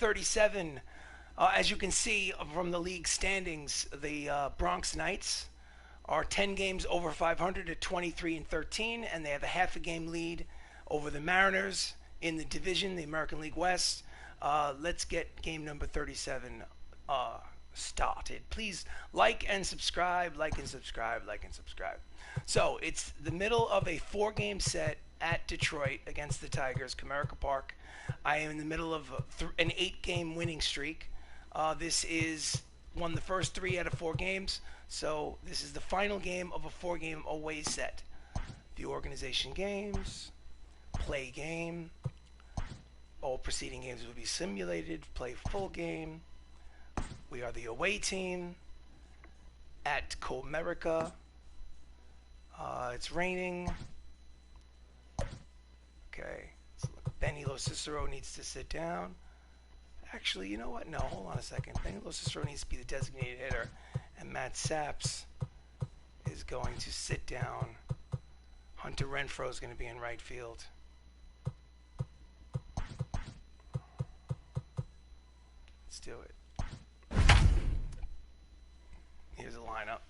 37. As you can see from the league standings, the Bronx Knights are 10 games over 500 at 23-13, and they have a half a game lead over the Mariners in the division, the American League West. Let's get game number 37 started. Please like and subscribe, like and subscribe, like and subscribe. So it's the middle of a 4-game set at Detroit against the Tigers, Comerica Park. I am in the middle of an 8-game winning streak. This is won the first 3 out of 4 games, so this is the final game of a 4-game away set. The organization games, play game. All preceding games will be simulated. Play full game. We are the away team at Comerica. It's raining. Okay. So Benny LoCicero needs to sit down. Actually, you know what? No, hold on a second. Benny LoCicero needs to be the designated hitter, and Matt Saps is going to sit down. Hunter Renfroe is going to be in right field. Let's do it. Here's the lineup.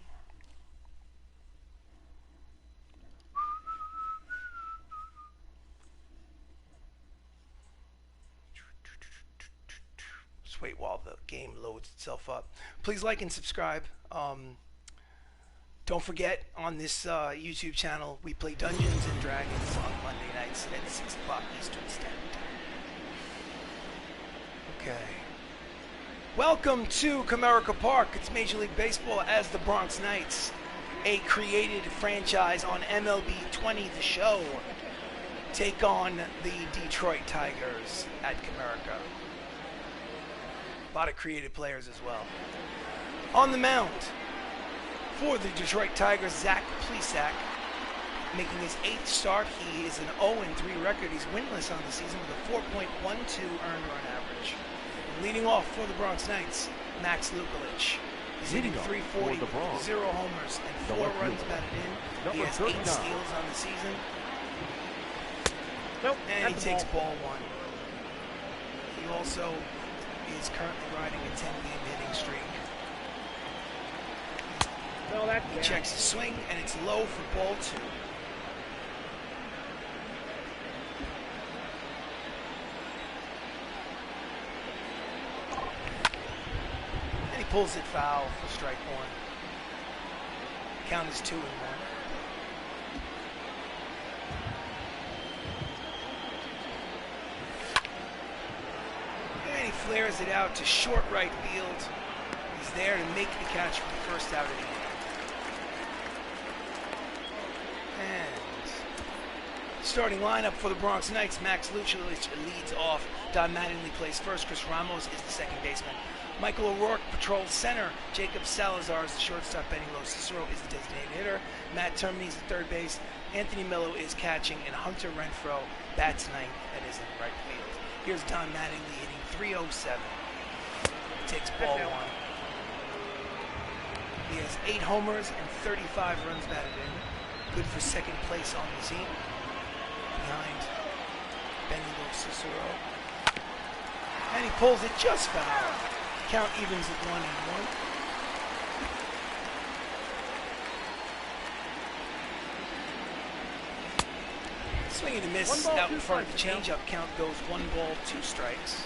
Just wait while the game loads itself up. Please like and subscribe. Don't forget, on this YouTube channel, we play Dungeons and Dragons on Monday nights at 6 o'clock Eastern Standard Time. Okay. Welcome to Comerica Park. It's Major League Baseball as the Bronx Knights, a created franchise on MLB 20, the show, take on the Detroit Tigers at Comerica. A lot of creative players as well. On the mound for the Detroit Tigers, Zach Plesac, making his 8th start. He is an 0-3 record. He's winless on the season with a 4.12 earned run average. Leading off for the Bronx Knights, Max Luklitch. He's hitting .340 with 0 homers and 4 runs batted in. He has 8 steals on the season. And he takes ball 1. He also is currently riding a 10-game hitting streak. He checks his swing, and it's low for ball 2. Pulls it foul for strike 1. Count is 2-1. And he flares it out to short right field. He's there to make the catch for the first out of the inning. And starting lineup for the Bronx Knights, Max Luklitch leads off. Don Mattingly plays first. Chris Ramos is the second baseman. Michael O'Rourke patrols center. Jacob Salazar is the shortstop. Benny LoCicero is the designated hitter. Matt Termini is the third base. Anthony Mello is catching, and Hunter Renfroe bats 9th and is in right field. Here's Don Mattingly hitting .307. He takes ball 1. He has 8 homers and 35 runs batted in. Good for second place on the team. Behind Benny LoCicero. And he pulls it just foul. Count evens at 1-1. Swing and a miss out in front of the changeup. Count goes 1 ball, 2 strikes.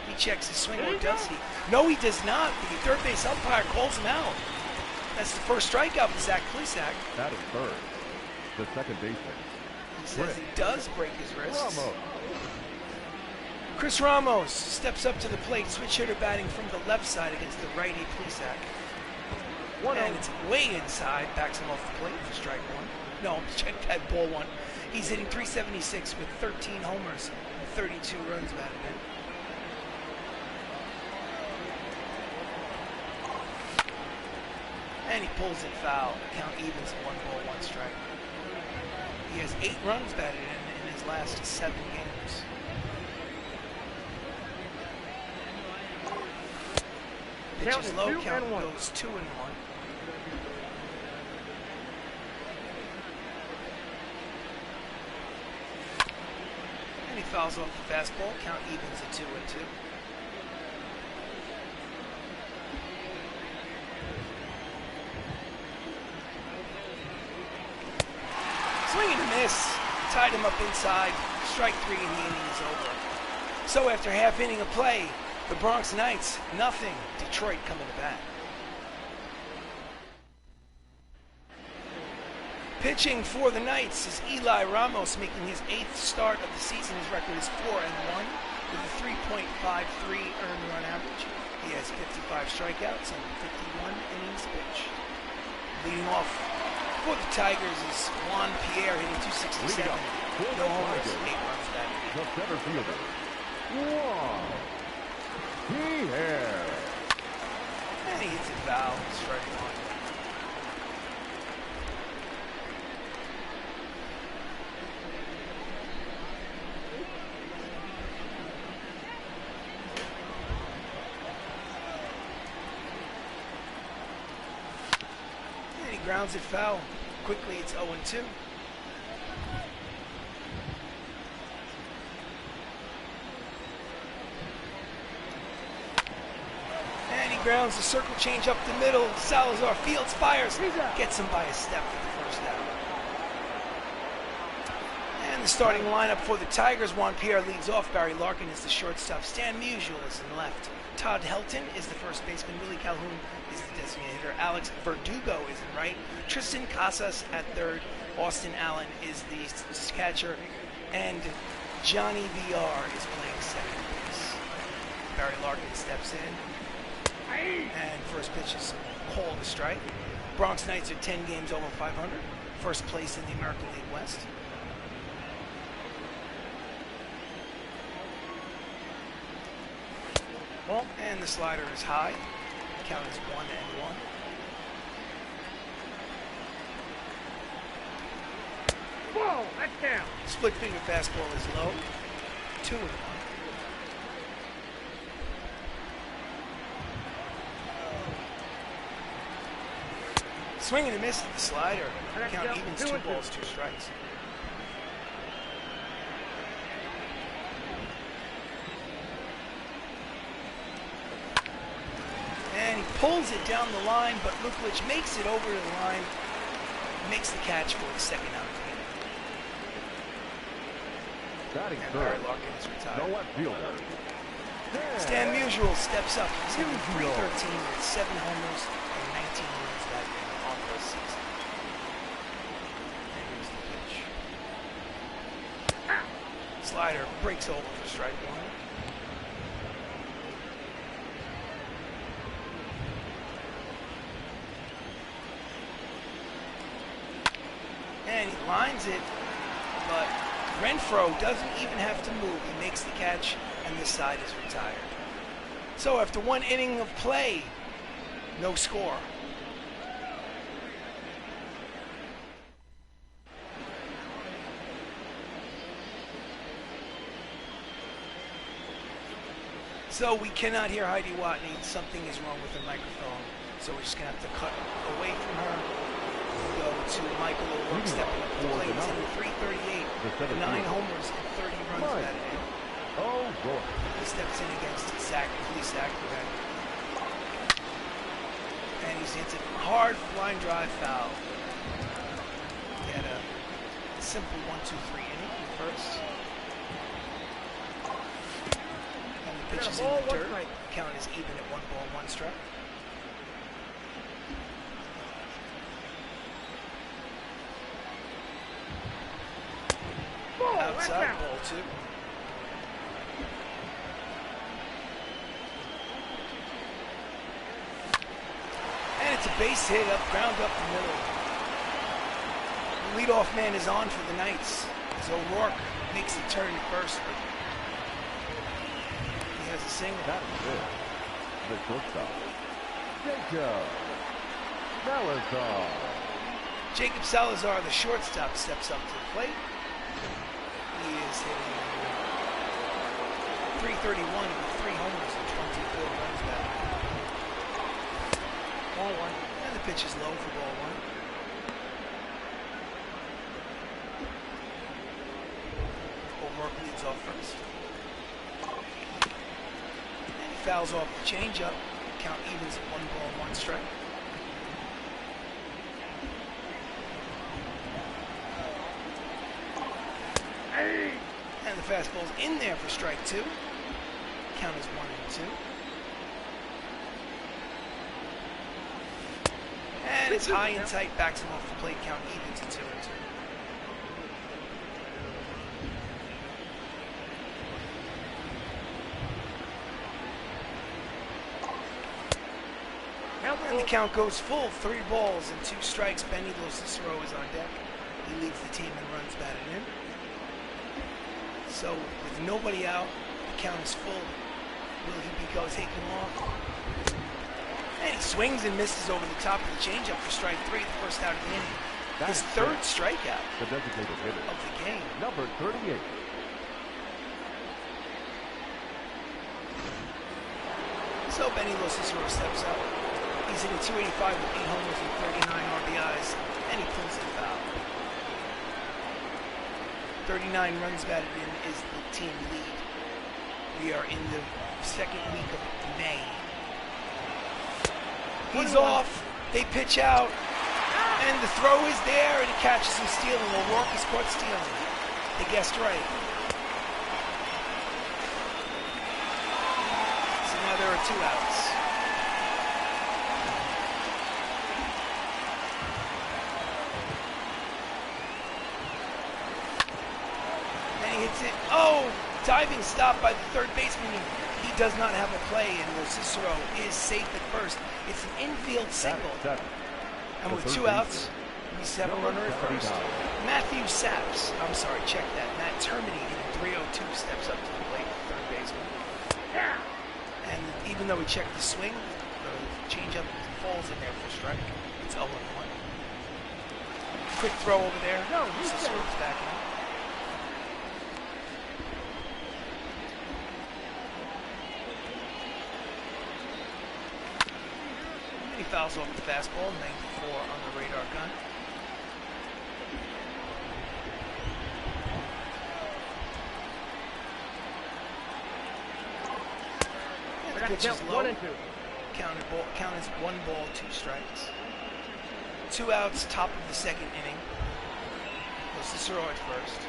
He checks his swing, or does he? No, he does not. The third base umpire calls him out. That's the first strikeout for Zach Plesac. That is third. The second baseman. He says he does break his wrists. Chris Ramos steps up to the plate, switch hitter batting from the left side against the righty Plesac. And it's way inside, backs him off the plate for strike 1. No, check that ball 1. He's hitting .376 with 13 homers and 32 runs batted in. And he pulls it foul. Count evens at 1 ball, 1 strike. He has 8 runs batted in his last 7 games. Pitch is low, count goes 2-1. he fouls off the fastball. Count evens at 2-2. Swing and a miss. Tied him up inside. Strike 3 and the inning is over. So after half inning of play, the Bronx Knights, nothing. Detroit coming to bat. Pitching for the Knights is Eli Ramos, making his 8th start of the season. His record is 4-1 with a 3.53 earned run average. He has 55 strikeouts and 51 innings pitched. Leading off for the Tigers is Juan Pierre, hitting 267. No homers, 8 runs batted. The center fielder, Juan Pierre. And he hits it foul, strike 1. Grounds it foul. Quickly, it's 0-2. And he grounds the circle change up the middle. Salazar fields, fires, gets him by a step for the first out. And the starting lineup for the Tigers: Juan Pierre leads off. Barry Larkin is the shortstop. Stan Musial is in left. Todd Helton is the first baseman. Willie Calhoun is the designated hitter. Alex Verdugo is in right. Tristan Casas at third. Austin Allen is the catcher. And Johnny VR is playing second base. Barry Larkin steps in. And first pitch is called a strike. Bronx Knights are 10 games over 500. First place in the American League West. And the slider is high. Count is 1-1. Whoa, that's down. Split finger fastball is low. 2-1. Swing and a miss at the slider. Count evens 2 balls, 2 strikes. And he pulls it down the line, but Luklitch makes it over the line, makes the catch for the second out of the game. Batting And third, Barry Larkin is retired. the left fielder, Stan Musial steps up. He's hitting .313 with 7 homers and 19 runs that on the season. And here's the pitch. Slider breaks over for strike 1. And he lines it, but Renfroe doesn't even have to move. He makes the catch, and this side is retired. So after 1 inning of play, no score. So we cannot hear Heidi Watney. Something is wrong with the microphone. So we're just going to have to cut away from her. Go to Michael O'Rourke stepping up to the plate. He's hitting .338, 9 homers and 30 runs batted in. oh boy. He steps in against Lee Sackler. And he's hits a hard line drive foul. He had a simple 1-2-3 inning in the first. And the pitch is in the dirt. Count is even at 1 ball, 1 strike. Outside, ball 2. And it's a base hit up, ground up the middle. The leadoff man is on for the Knights as O'Rourke makes the turn at first. He has a single. That is it. The shortstop, Jacob Salazar. Jacob Salazar, the shortstop, steps up to the plate. He is hitting .331 with 3 homers and 24 runs batted. Ball 1. And the pitch is low for ball 1. Rourke leads off first. And he fouls off the changeup. Count evens at 1 ball, 1 strike. And the fastball's in there for strike 2. Count is 1 and 2. And it's high and tight, backs him off the plate, count evens at 2 and 2. And the count goes full, 3 balls and 2 strikes. Benny LoCicero is on deck. He leads the team and runs batted in. So with nobody out, the count is full. Will he be taken off? And he swings and misses over the top of the changeup for strike 3, the first out of the inning. His 3rd strikeout The designated hitter, of the game. number 38. So Benny LoCicero steps up. He's hitting 285 with 8 homers and 39 RBIs, and he pulls it foul. 39 runs batted in is the team lead. We are in the 2nd week of May. He's off. They pitch out, and the throw is there, and he catches him stealing. O'Rourke is caught stealing. They guessed right. So now there are 2 outs. Hits it. Oh, diving stop by the 3rd baseman. He does not have a play, and LoCicero is safe at first. It's an infield single. And with 2 outs, we have a runner at first. Matthew Saps, I'm sorry, check that. Matt Termini in 302 steps up to the plate, 3rd baseman. And even though we checked the swing, the changeup falls in there for strike. It's 0-1. Quick throw over there. LoCicero's back in. He fouls off the fastball, 94 on the radar gun. And the pitch is low. Count is 1 ball, 2 strikes. 2 outs, top of the 2nd inning. LoCicero at first.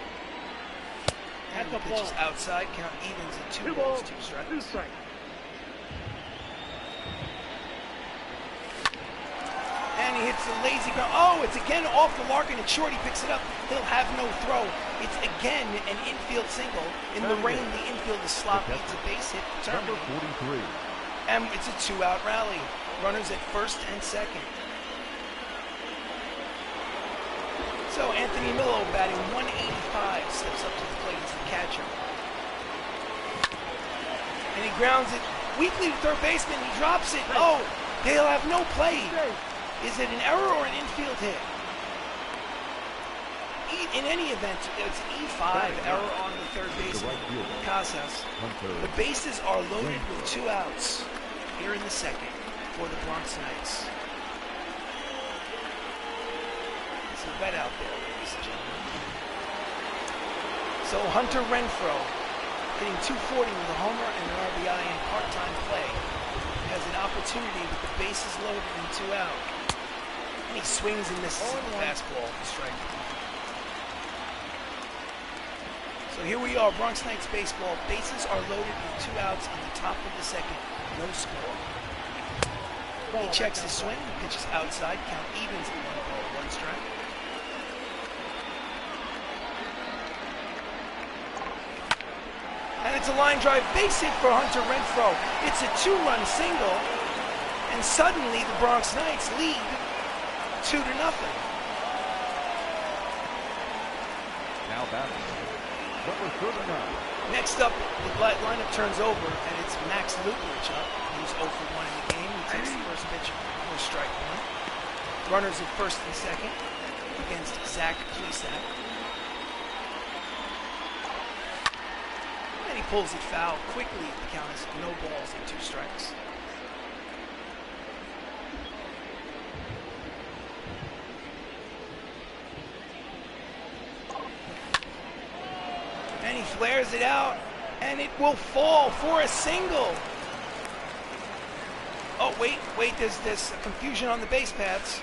And the pitch is outside, count evens at 2 balls, 2 strikes. And he hits the lazy ground. Oh, it's again off the Larkin, and short. He picks it up. He'll have no throw. It's again an infield single. In the rain, the infield is sloppy. It's a base hit for Number 43. And it's a 2-out rally. Runners at 1st and 2nd. So Anthony Millo, batting 185, steps up to the plate as the catcher. And he grounds it weakly to 3rd baseman. He drops it. Oh, they'll have no play. Is it an error or an infield hit? In any event, it's an E5 error on the 3rd baseman, Casas. The bases are loaded with 2 outs here in the 2nd for the Bronx Knights. It's a wet out there, ladies and gentlemen. So Hunter Renfroe, hitting 240 with a homer and an RBI in part-time play, has an opportunity with the bases loaded and 2 out. And he swings and misses at the fastball for strike. So here we are, Bronx Knights baseball. Bases are loaded with 2 outs on the top of the 2nd. No score. He checks his swing, pitches outside, count evens at 1 ball, 1 strike. And it's a line drive base hit for Hunter Renfroe. It's a 2-run single, and suddenly the Bronx Knights lead 2-0. Now batting, number 39. Next up, the lineup turns over, and it's Max Luklitch up. He's 0 for 1 in the game. He takes the first pitch for strike 1. Runners at 1st and 2nd against Zach Plesac. And he pulls it foul quickly. The count is no balls and 2 strikes. And he flares it out, and it will fall for a single. Oh, wait, there's confusion on the base paths.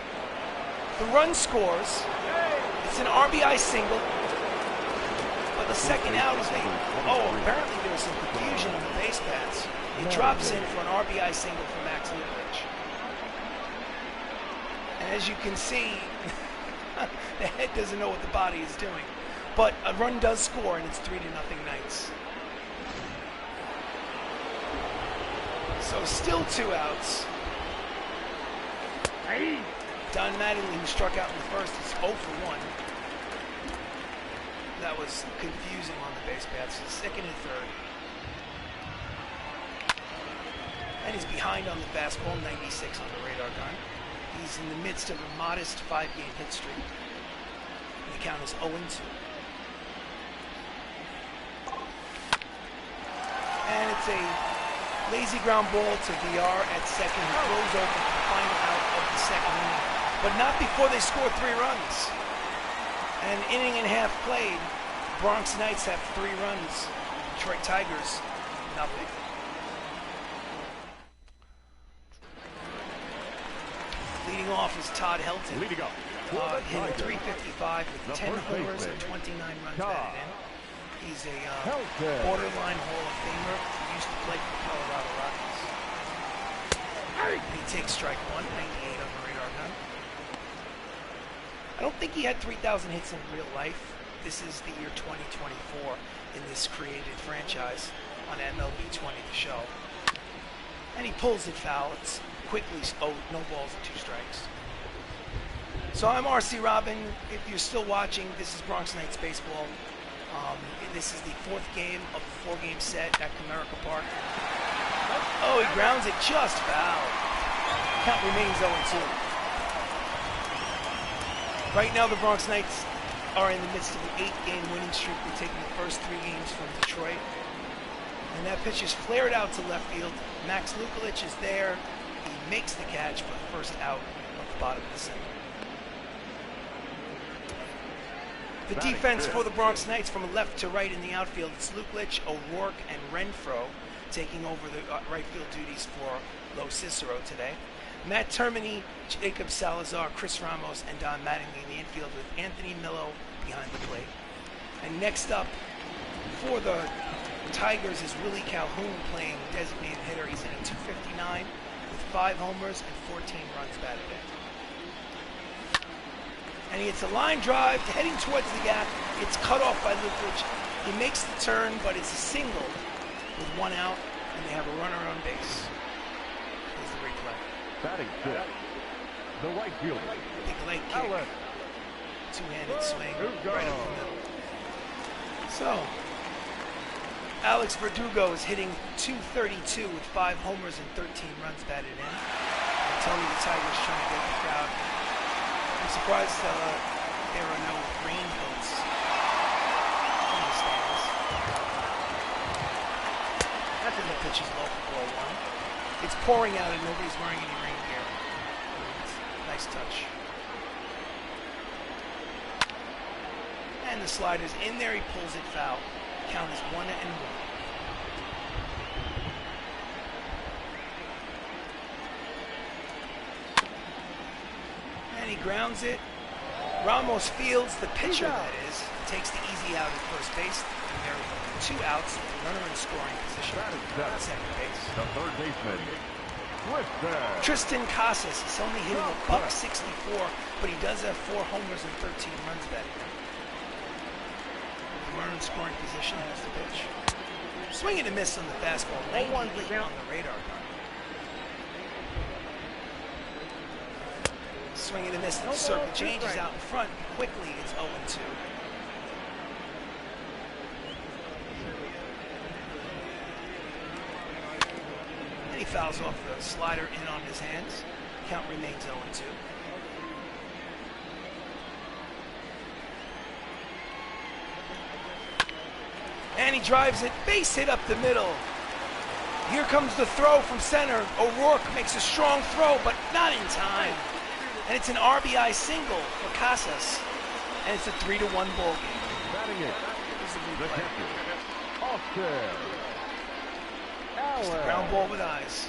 The run scores. It's an RBI single. But the second out is apparently there was some confusion on the base paths. It drops in for an RBI single for Max Luklitch. And as you can see, the head doesn't know what the body is doing. But a run does score, and it's 3-0 Knights. So still 2 outs. Don Mattingly, who struck out in the first, is 0 for 1. That was confusing on the base paths. Second and third. And he's behind on the fastball, 96 on the radar gun. He's in the midst of a modest 5-game hit streak. And the count is 0-2. And it's a lazy ground ball to VR at second. He throws over for the final out of the second inning. But not before they score 3 runs. An inning and a half played. Bronx Knights have 3 runs. Detroit Tigers, nothing. Leading off is Todd Helton. Leading up. Hitting 355 with 10 homers and 29 runs batted in. He's a borderline Hall of Famer. He used to play for the Colorado Rockies. He takes strike 1, 98 on the radar gun. I don't think he had 3,000 hits in real life. This is the year 2024 in this created franchise on MLB 20, the show. And he pulls it foul. It's quickly, no balls and 2 strikes. So I'm RC Robbin. If you're still watching, this is Bronx Knights baseball. This is the 4th game of the 4-game set at Comerica Park. Oh, he grounds it just foul. Count remains 0-2. Right now, the Bronx Knights are in the midst of an 8-game winning streak. They're taking the first 3 games from Detroit. And that pitch is flared out to left field. Max Luklitch is there. He makes the catch for the first out of the bottom of the 7th. The defense for the Bronx Knights from left to right in the outfield, it's Luklitch, O'Rourke, and Renfroe taking over the right field duties for LoCicero today. Matt Termini, Jacob Salazar, Chris Ramos, and Don Mattingly in the infield with Anthony Millo behind the plate. And next up for the Tigers is Willie Calhoun playing designated hitter. He's hitting 259 with 5 homers and 14 runs batted in. And he hits a line drive heading towards the gap. It's cut off by Luklitch. He makes the turn, but it's a single with 1 out, and they have a runner on base. Here's the replay. Batting 5th, the right fielder. Big leg kick. Two-handed swing right up the middle. So, Alex Verdugo is hitting 232 with 5 homers and 13 runs batted in. I'm telling you, the Tigers trying to get the crowd. I'm surprised there are no raincoats in the stands. After the pitch is low for ball 1. It's pouring out and nobody's wearing any rain gear. Nice touch. And the slider's in there, he pulls it foul. Count is 1-1. And he grounds it. Ramos fields, the pitcher that is, takes the easy out at first base. And there are 2 outs, the runner in scoring position at second base. The third baseman, Tristan Casas is only hitting a .164, but he does have 4 homers and 13 runs batted in. The runner in scoring position has the pitch. Swing and a miss on the fastball, 98 on the radar gun. Swing and a miss, the circle changes out in front. Quickly, it's 0-2. And he fouls off the slider in on his hands. Count remains 0-2. And he drives it, base hit up the middle. Here comes the throw from center. O'Rourke makes a strong throw, but not in time. And it's an RBI single for Casas. And it's a 3-1 ball game. batting 8th, the catcher, bases. Just a ground ball with eyes.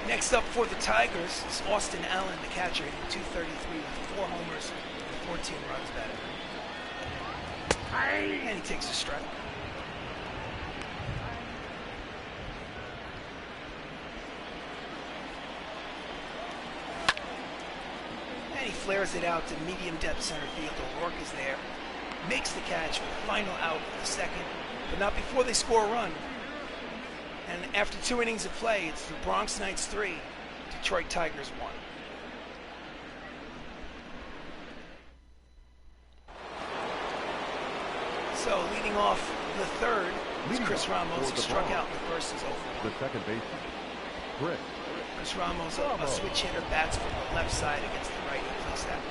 Next up for the Tigers is Austin Allen, the catcher, hitting 233 with 4 homers and 14 runs batted. And he takes a strike. And he flares it out to medium depth center field. O'Rourke is there, makes the catch for the final out of the second, but not before they score a run. And after 2 innings of play, it's the Bronx Knights 3, Detroit Tigers 1. So leading off the third is Chris Ramos. He struck out in the first, is over. The second baseman, Chris Ramos, a switch hitter, bats from the left side against the right. He plays that.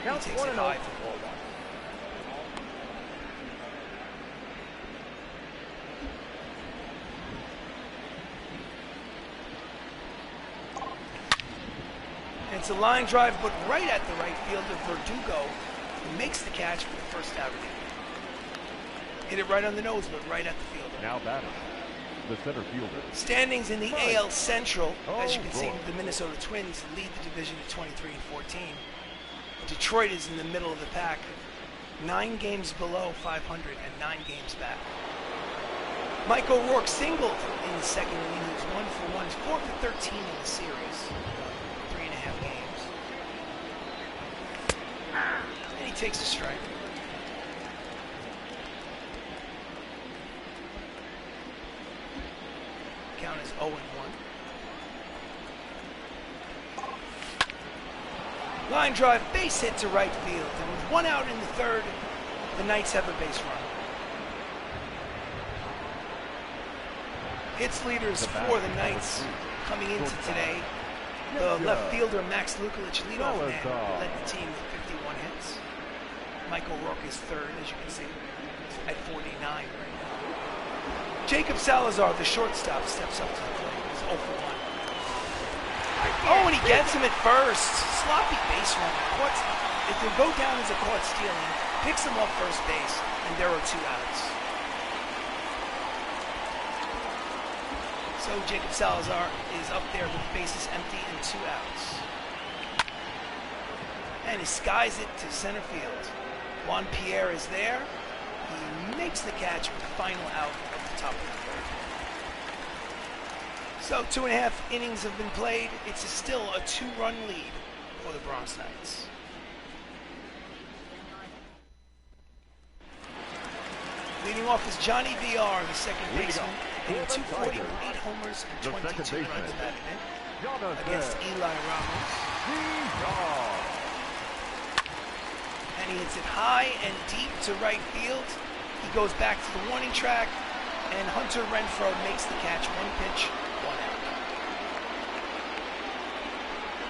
He takes it high for ball 1. It's a line drive, but right at the right fielder, Verdugo, who makes the catch for the first out of the game. Hit it right on the nose, but right at the fielder. now batting, the center fielder. Standings in the AL Central, as you can see, the Minnesota Twins lead the division at 23-14. Detroit is in the middle of the pack, 9 games below 500 and 9 games back. Mike O'Rourke singled in the second inning. He was 1 for 1, 4 for 13 in the series. 3.5 games. And he takes a strike. Count is 0-1. Line drive, base hit to right field. And with 1 out in the third, the Knights have a base run. Hits leaders for the Knights coming into today. The left fielder, Max Luklitch, leadoff man, led the team with 51 hits. Mike O'Rourke is third, as you can see, at 49 right now. Jacob Salazar, the shortstop, steps up to the plate. He's 0 for 1. Oh, and he gets him at first. Sloppy base running. If they go down as a caught stealing, picks him off first base, and there are 2 outs. So Jacob Salazar is up there with bases empty and 2 outs. And he skies it to center field. Juan Pierre is there. He makes the catch with the final out at the top of the third. So 2.5 innings have been played. It's still a 2-run lead for the Bronx Knights. Leading off is Johnny VR, the second baseman, hitting 240 with 8 homers and 22 runs batted in against Eli Ramos. And he hits it high and deep to right field. He goes back to the warning track, and Hunter Renfroe makes the catch. 1 pitch, 1 out.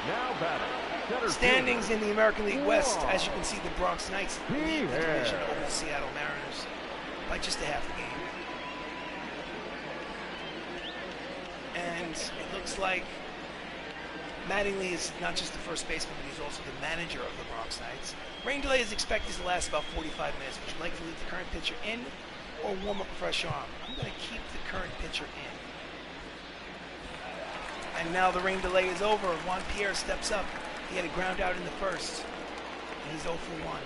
Now batting. Standings in the American League West, as you can see, the Bronx Knights lead the division over the Seattle Mariners by just a half a game. And it looks like Mattingly is not just the first baseman, but he's also the manager of the Bronx Knights. Rain delay is expected to last about 45 minutes. Would you like to leave the current pitcher in or warm up a fresh arm? I'm going to keep the current pitcher in. And now the rain delay is over. Juan Pierre steps up. He had a ground out in the first, and he's 0 for 1.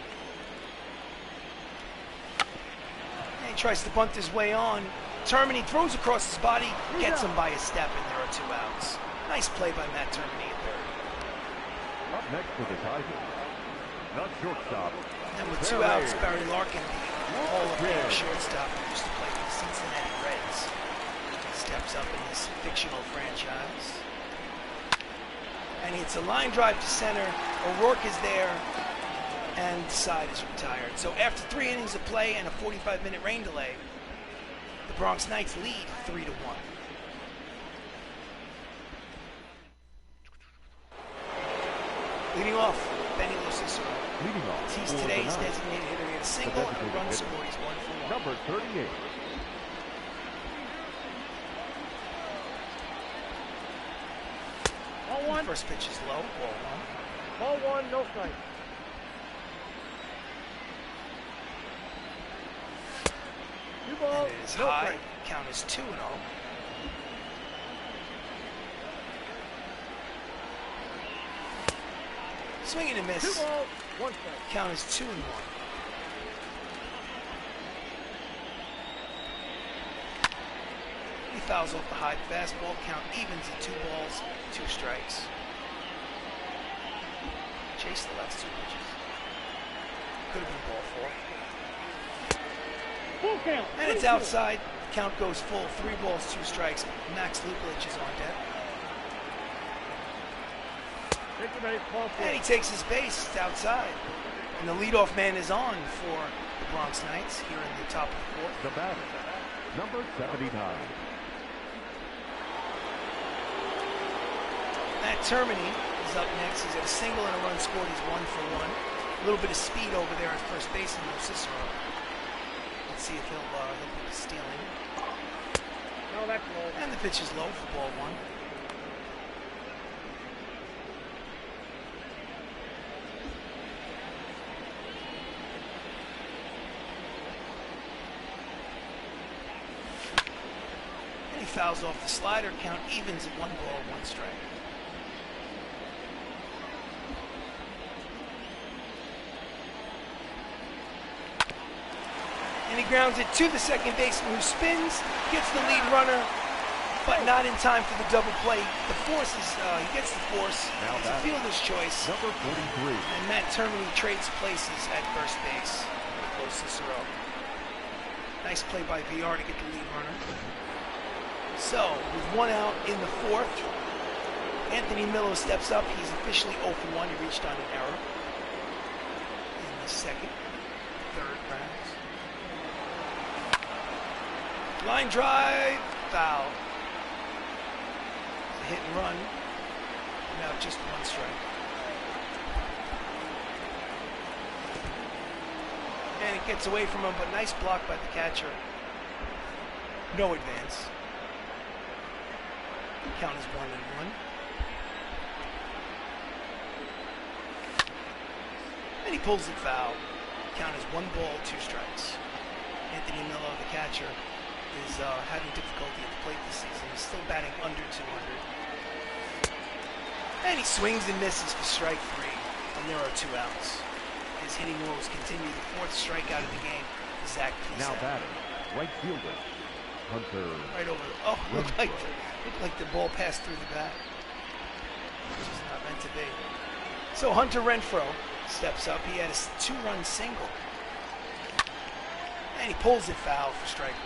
And he tries to bunt his way on. Termini throws across his body, gets him by a step, and there are 2 outs. Nice play by Matt Termini at third. Up next for the Tigers, the shortstop. And with 2 outs, Barry Larkin, the Hall of Fame shortstop who used to play for the Cincinnati Reds, steps up in this fictional franchise. And it's a line drive to center. O'Rourke is there, and the side is retired. So after 3 innings of play and a 45-minute rain delay, the Bronx Knights lead 3-1. Leading off, Benny LoCicero. Leading off. He's today's designated hitter. He had a single and a run scored. He's 1 for 1. Number 38. Ball 1. First pitch is low. Ball 1. Ball 1, no strike. is No high. strike. Count is 2-0. Swing and a 2 miss. balls, 1 strike. Count is 2-1. He fouls off the high fastball. Count evens at 2 balls, 2 strikes. Chase the last 2 pitches. Could have been ball 4. Full count. And it's 3-2. outside. Count goes full. 3 balls, 2 strikes. Max Luklitch is on deck. Take your base, ball 4. And he takes his base. It's outside. And the leadoff man is on for the Bronx Knights here in the top of the 4th. The batter, number 79. Matt Termini is up next. He's at a single and a run scored. He's 1 for 1. A little bit of speed over there at first base in LoCicero. Let's see if he'll be stealing. No, that's low. And the pitch is low for ball 1. And he fouls off the slider. Count evens at 1 ball, 1 strike. And he grounds it to the second baseman who spins, gets the lead runner, but not in time for the double play. The force is, he gets the force. Now It's a batter. fielder's choice. Number 43. And Matt Termini trades places at first base with LoCicero. Nice play by VR to get the lead runner. So, with 1 out in the 4th, Anthony Millo steps up. He's officially 0 for 1. He reached on an error in the 2nd, 3rd rounds. Line drive, foul. A hit and run. Now just 1 strike. And it gets away from him, but nice block by the catcher. No advance. Count is 1-1. And he pulls it foul. Count is 1 ball, 2 strikes. Anthony Millo, the catcher, is having difficulty at the plate this season. He's still batting under 200. And he swings and misses for strike 3. And there are 2 outs. His hitting woes continue. The 4th strikeout of the game. Zach Now Pizza. batter, right fielder, Hunter. Right over. Oh, looked like the ball passed through the bat, which is not meant to be. So Hunter Renfroe steps up. He had a 2-run single, and he pulls it foul for strike 1.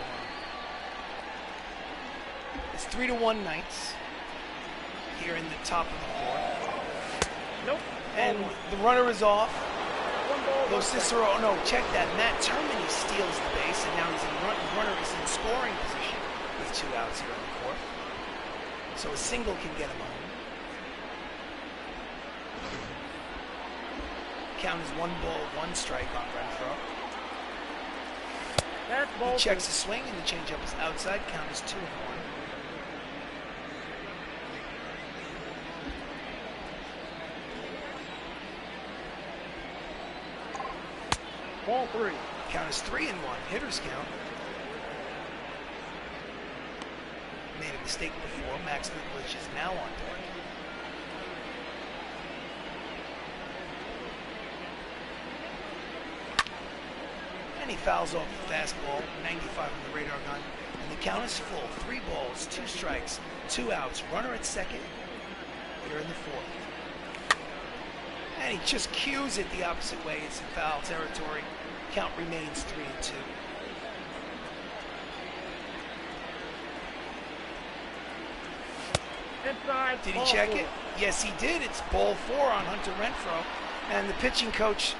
It's 3-1 Knights here in the top of the 4th, Nope. and the runner is off. 1 ball, 1 strike. LoCicero, no, check that. Matt Termini steals the base, and now he's in runner is in scoring position with 2 outs here in the 4th. So a single can get him home. Count is 1 ball, 1 strike on Renfroe. That's He ball checks 2. the swing, and the changeup is outside. Count is 2-1. Ball 3. Count is 3-1. Hitters count. Made a mistake before. Max Luklitch is now on deck. And he fouls off the fastball, 95 on the radar gun. And the count is full. 3 balls, 2 strikes, 2 outs. Runner at second. Here in the 4th. And he just cues it the opposite way. It's in foul territory. Count remains 3-2. Inside. Did he ball check 4. it? Yes, he did. It's ball 4 on Hunter Renfroe. And the pitching coach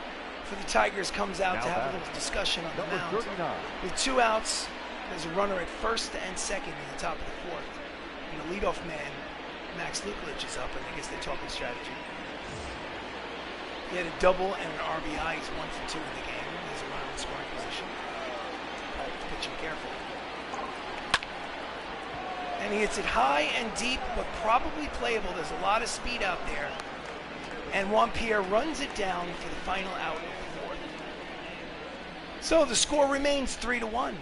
for the Tigers comes out Now to have a batting. little discussion on the Number mound. 39. With 2 outs, there's a runner at first and second in the top of the 4th. And the leadoff man, Max Luklitch, is up, and I guess they're talking strategy. He had a double and an RBI. He's 1 for 2 in the game. There's a runner in scoring position. Pitching carefully. And he hits it high and deep, but probably playable. There's a lot of speed out there. And Juan Pierre runs it down for the final out of the 4th. So the score remains 3-1.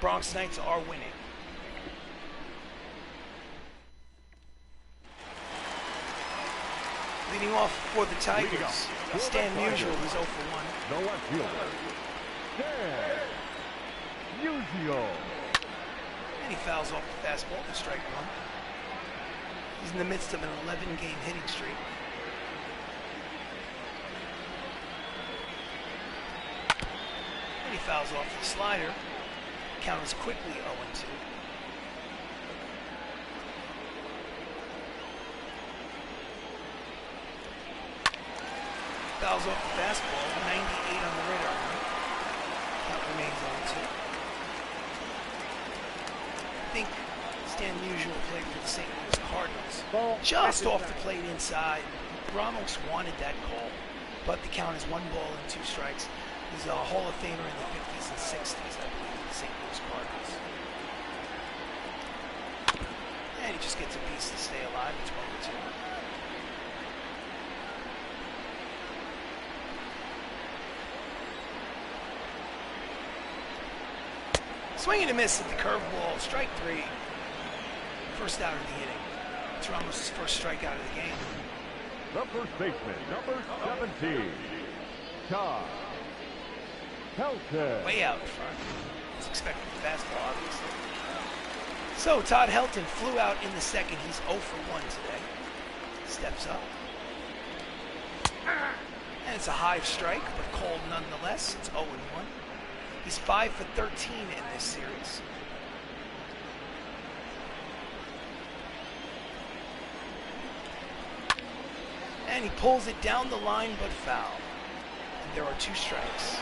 Bronx Knights are winning. Leading off for the Tigers, Stan Musial, who's 0 for 1. The left fielder, Stan Musial. And he fouls off the fastball for strike 1. He's in the midst of an 11-game hitting streak. And he fouls off the slider. Count is quickly 0-2. Fouls off the fastball, 98 on the radar. Count remains 0-2. I think Stan Musial played for the St. Louis Cardinals. Ball. Just off the plate inside. Ramos wanted that call, but the count is 1 ball and 2 strikes. He's a Hall of Famer in the 50s and 60s, I believe, for the St. Louis Cardinals. And he just gets a piece to stay alive. It's 1-2. Swing and a miss at the curveball, strike 3. First out of the inning. It's Ramos' first strikeout of the game. The first baseman, number 17, Todd Helton. Way out in front. Was expecting the fastball, obviously. So Todd Helton flew out in the second. He's 0 for 1 today. Steps up. And it's a high strike, but called nonetheless. It's 0-1. He's 5 for 13 in this series. And he pulls it down the line, but foul. And there are 2 strikes.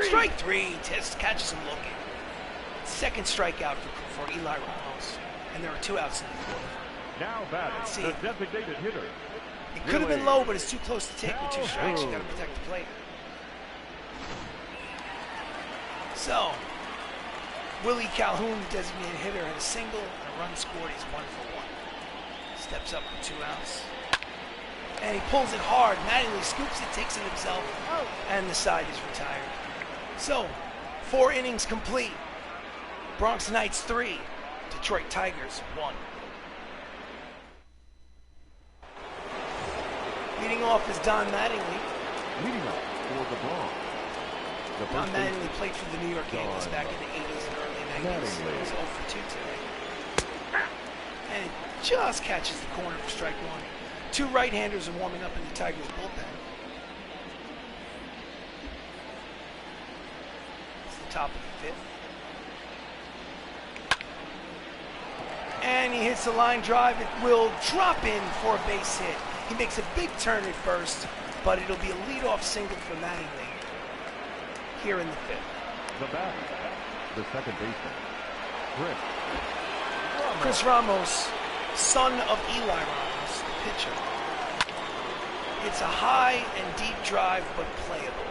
Strike 3, Test catches him looking. Second strikeout for Eli Ramos. And there are 2 outs in the 4th. Now batting, the designated hitter. It could have been low, but it's too close to take with 2 strikes. You got to protect the plate. So, Willie Calhoun, designated hitter, had a single and a run scored. He's 1 for 1. Steps up with 2 outs. And he pulls it hard. Mattingly scoops it, takes it himself, and the side is retired. So, 4 innings complete. Bronx Knights 3, Detroit Tigers 1. Leading off is Don Mattingly. Leading up for the Bronx. Don Mattingly played for the New York Yankees back in the 80s and early 90s. He's 0 for 2 today. And it just catches the corner for strike 1. 2 right-handers are warming up in the Tigers bullpen. It's the top of the 5th. And he hits the line drive. It will drop in for a base hit. He makes a big turn at first, but it'll be a leadoff single for Mattingly here in the 5th. The batter, the second baseman, Chris Ramos, son of Eli Ramos, the pitcher. It's a high and deep drive, but playable.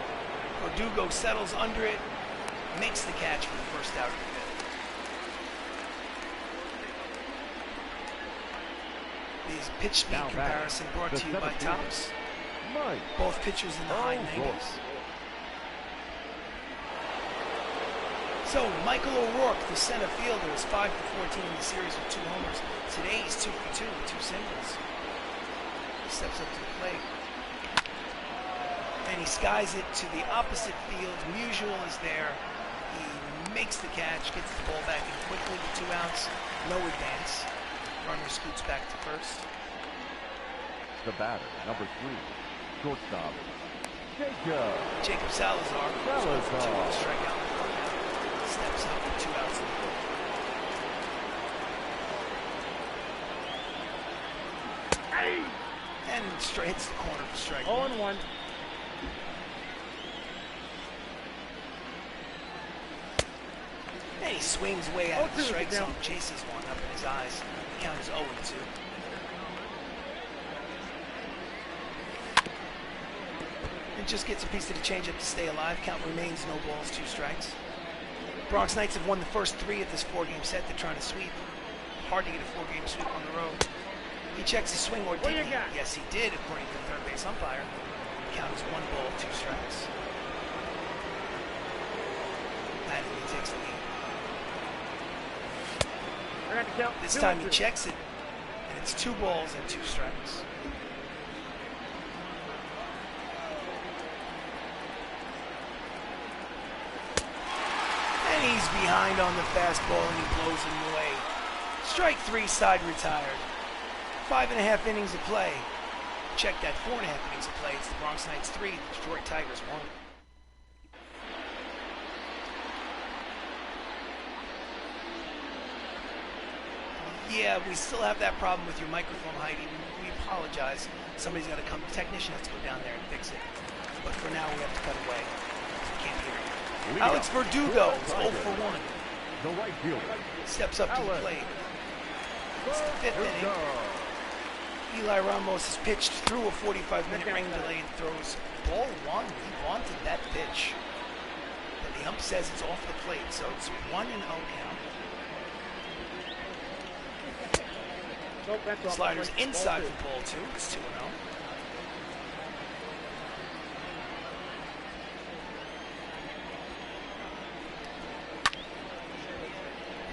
Verdugo settles under it, makes the catch for the first out of the 5th. This pitch speed comparison brought to you by Tops. Both pitchers in the high 90s. So, Michael O'Rourke, the center fielder, is 5 for 14 in the series with 2 homers. Today he's 2 for 2 with 2 singles. He steps up to the plate. And he skies it to the opposite field. Musial is there. He makes the catch, gets the ball back in quickly with 2 outs. No advance. Runner scoots back to first. The batter, number 3, shortstop, Jacob Salazar. 0 for 2 with a strikeout. Steps up with 2 outs in the 4th. And hits the corner for strike 0-1. And he swings way out of the strike zone, chases one up in his eyes. The count is 0-2. And just gets a piece of the changeup to stay alive. Count remains no balls, 2 strikes. Bronx Knights have won the first 3 of this 4-game set. They're trying to sweep. Hard to get a 4-game sweep on the road. He checks his swing, or What do did you he? got? Yes, he did, according to the third base umpire. Count is 1 ball, 2 strikes. Mattingly takes the lead. I got to count. This 2 time and he 2. checks it, and it's 2 balls and 2 strikes. And he's behind on the fastball, and he blows him away. Strike 3, side retired. 5.5 innings of play. Check that, 4.5 innings of play. It's the Bronx Knights 3, the Detroit Tigers 1. Yeah, we still have that problem with your microphone, Heidi. We apologize. Somebody's got to come. The technician has to go down there and fix it. But for now, we have to cut away. We can't hear you. Alex Verdugo is 0 for 1. The right fielder. Steps up to the plate. It's the 5th inning. Eli Ramos has pitched through a 45-minute rain delay and throws ball 1. He wanted that pitch. But the ump says it's off the plate, so it's 1-0 count. Nope, that's off. Sliders inside for ball 2. It's 2-0.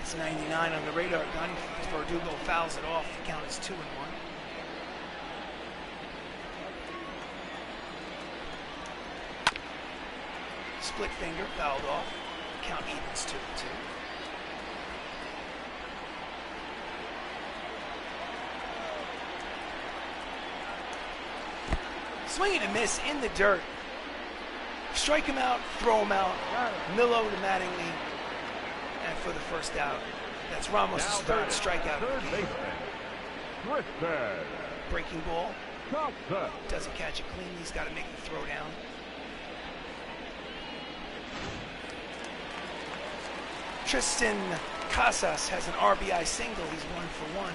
It's 99 on the radar gun. Verdugo fouls it off. The count is 2-1. Split finger fouled off. Count evens 2-2. Swing and a miss in the dirt. Strike him out, throw him out. Millo to Mattingly. And for the first out. That's Ramos' third strikeout of the game. Breaking ball. Doesn't catch it clean. He's got to make the throw down. Tristan Casas has an RBI single. He's 1 for 1.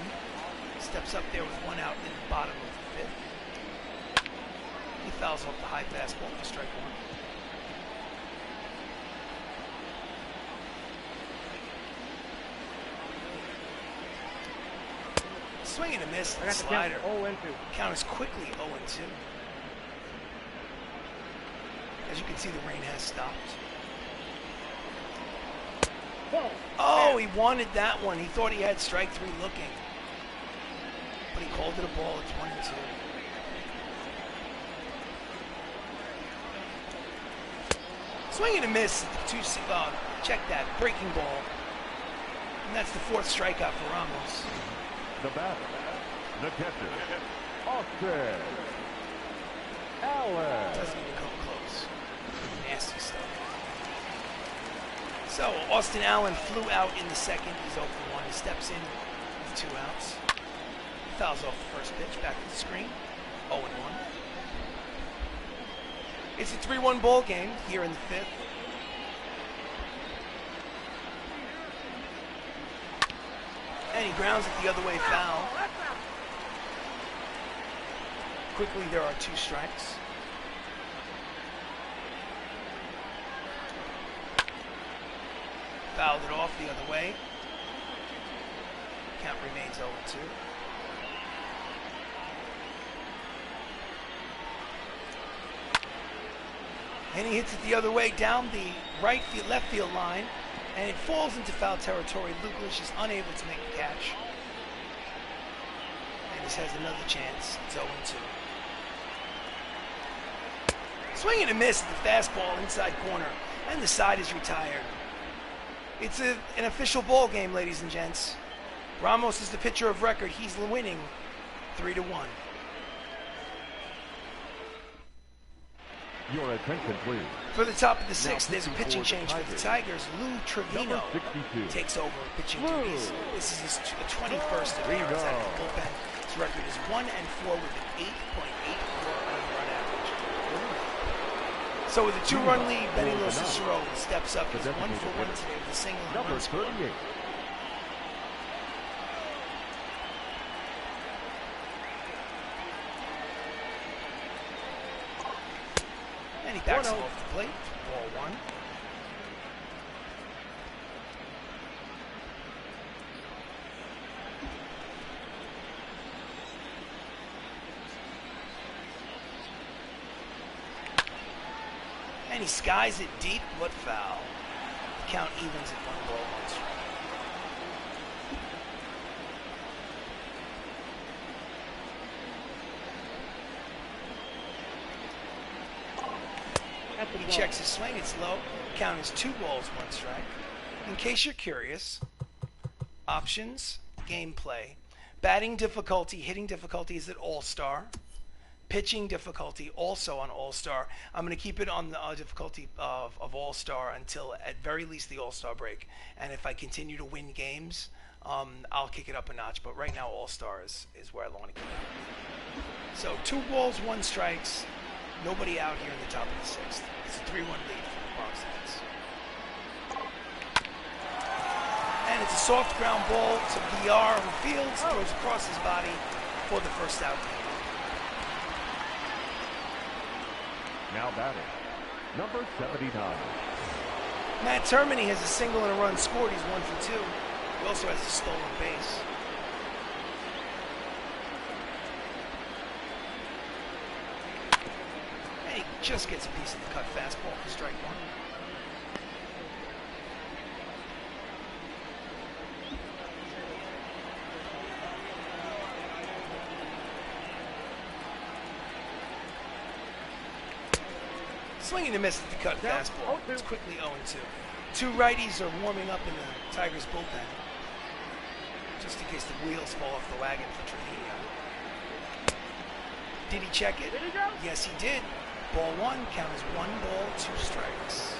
Steps up there with 1 out in the bottom of the 5th. He fouls off the high fastball for strike 1. Swing and a miss, and slider. Count is quickly 0-2. As you can see, the rain has stopped. Oh, he wanted that one. He thought he had strike 3 looking. But he called it a ball. It's 1-2. Swing and a miss. Check that. Breaking ball. And that's the 4th strikeout for Ramos. The batter, the catcher, Austin Allen. Doesn't even come close. Nasty stuff. So, Austin Allen flew out in the 2nd. He's 0 for 1. He steps in with 2 outs. Fouls off the first pitch. Back to the screen. 0-1. It's a 3-1 ball game here in the 5th. And he grounds it the other way, foul. Quickly, there are 2 strikes. Fouled it off the other way. Count remains 0-2. And he hits it the other way down the left field line. And it falls into foul territory. Luklitch is unable to make the catch. And this has another chance. It's 0-2. Swing and a miss at the fastball inside corner. And the side is retired. It's an official ball game, ladies and gents. Ramos is the pitcher of record. He's winning 3-1. Your attention, please. For the top of the 6th, there's a pitching change for the Tigers. Lou Trevino takes over pitching duties. This is his 21st appearance out of the bullpen. His record is 1-4 with an 8.84 run average. So with a 2-run lead, Benny LoCicero steps up. He's 1 for 1 today with a single and run score. And he backs him off the plate. Ball 1. he skies it deep, but foul. The count evens at 1 ball, 1 strike. He checks his swing, it's low. Count is 2 balls, 1 strike. In case you're curious, options, gameplay. Batting difficulty, hitting difficulty is at All-Star. Pitching difficulty also on All-Star. I'm going to keep it on the difficulty of All-Star until at very least the All-Star break. And if I continue to win games, I'll kick it up a notch. But right now All-Star is where I want to keep it. So 2 balls, 1 strikes. Nobody out here in the top of the 6th. It's a 3-1 lead for the Bronx Knights. And it's a soft ground ball to VR who fields, throws across his body for the first out. Now batting, number 79. Matt Termini has a single and a run scored. He's 1 for 2. He also has a stolen base. And he just gets a piece of the cut fastball for strike 1. Swinging and miss at the cut fastball. It's quickly 0-2. 2 righties are warming up in the Tigers bullpen, just in case the wheels fall off the wagon for Trujillo. Did he check it? Did he go? Yes, he did. Ball 1, count is 1 ball, 2 strikes.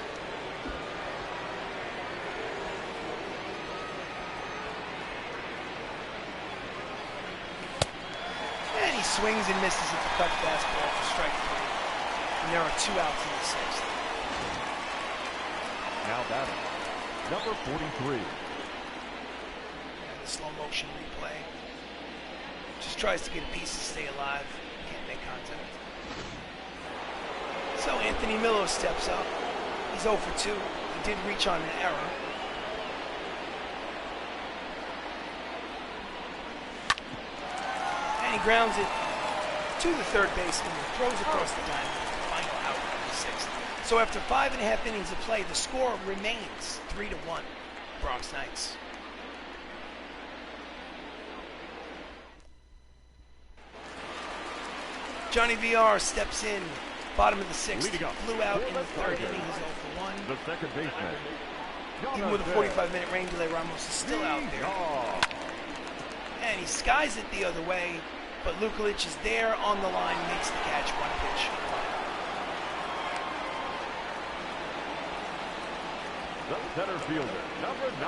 And he swings and misses at the cut fastball for strike 3. And there are 2 outs in the 6th. Now batting, number 43. And the slow motion replay. Just tries to get a piece to stay alive. Can't make contact. So Anthony Miller steps up. He's 0 for 2. He did reach on an error. And he grounds it to the third baseman and throws across the diamond. Out of the 6th. So after 5.5 innings of play, the score remains 3-1, Bronx Knights. Johnny VR steps in, bottom of the 6th, flew out in the 3rd inning, he's 0 for 1. The second baseman. Even with a 45-minute rain delay, Ramos is still out there. And he skies it the other way, but Luklitch is there on the line, makes the catch, 1 pitch. The center fielder, number 9.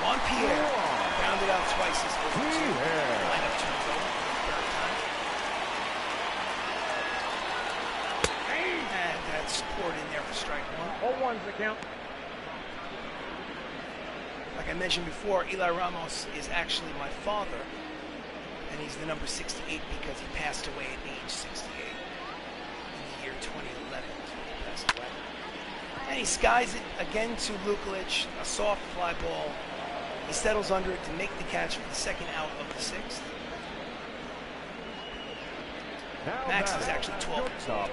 Juan Pierre grounded out twice as well. Lineup turns over for the 3rd time. And that's scored in there for strike 1. 0-1's the count. Like I mentioned before, Eli Ramos is actually my father, and he's the number 68 because he passed away at age 68 in the year 2011. He passed away. And he skies it again to Luklitch, a soft fly ball. He settles under it to make the catch for the 2nd out of the 6th. Max is actually 12 years old.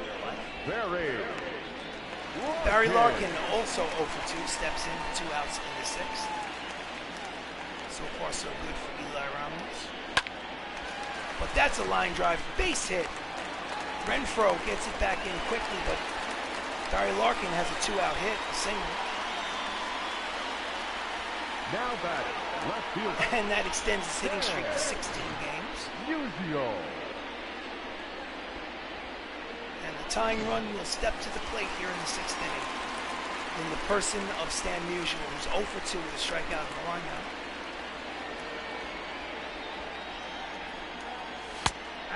Barry Larkin, also 0 for 2, steps in with 2 outs in the 6th. So far, so good for Eli Ramos. But that's a line drive base hit. Renfroe gets it back in quickly, but Barry Larkin has a 2-out hit, a single. Now batting, left field. And that extends his hitting streak to 16 games. Yuzio. And the tying run will step to the plate here in the 6th inning. In the person of Stan Musial, who's 0 for 2 with a strikeout in the lineup.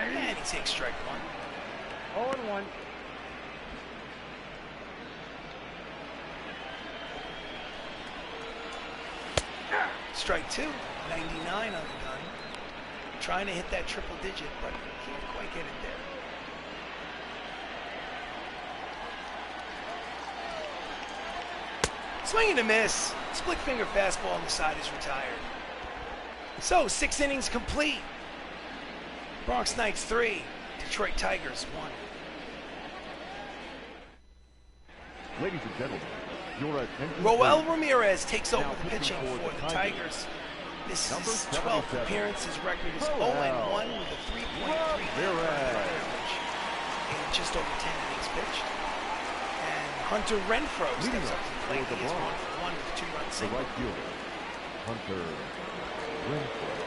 And he takes strike 1. 0-1. Strike 2, 99 on the gun. Trying to hit that triple digit, but can't quite get it there. Swing and a miss. Split finger fastball on the side is retired. So 6 innings complete. Bronx Knights 3, Detroit Tigers 1. Ladies and gentlemen, your attention. Roel please. Ramirez takes over Now the pitching pitching for the Tigers. This is Number his 12th 77. appearance. His record is Roel 0-1 with a 3.3 average in just over 10 innings pitched. And Hunter Renfroe Leading steps up up to the plate. for the He is Bronx. 1-for-1 with a 2-run The single. right fielder, Hunter Renfroe.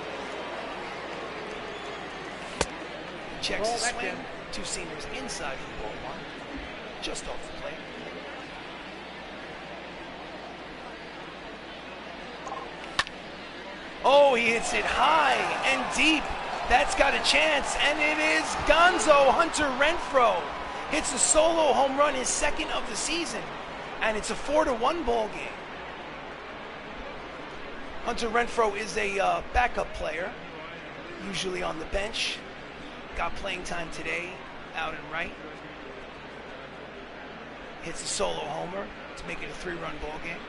Checks Ball the back swing. in. Two seamers inside for ball one. Just off the plate. Oh, he hits it high and deep. That's got a chance, and it is Gonzo Hunter Renfroe. Hits a solo home run, his second of the season, and it's a 4-1 ball game. Hunter Renfroe is a backup player, usually on the bench. Got playing time today, out and right. Hits a solo homer to make it a 3-run ball game.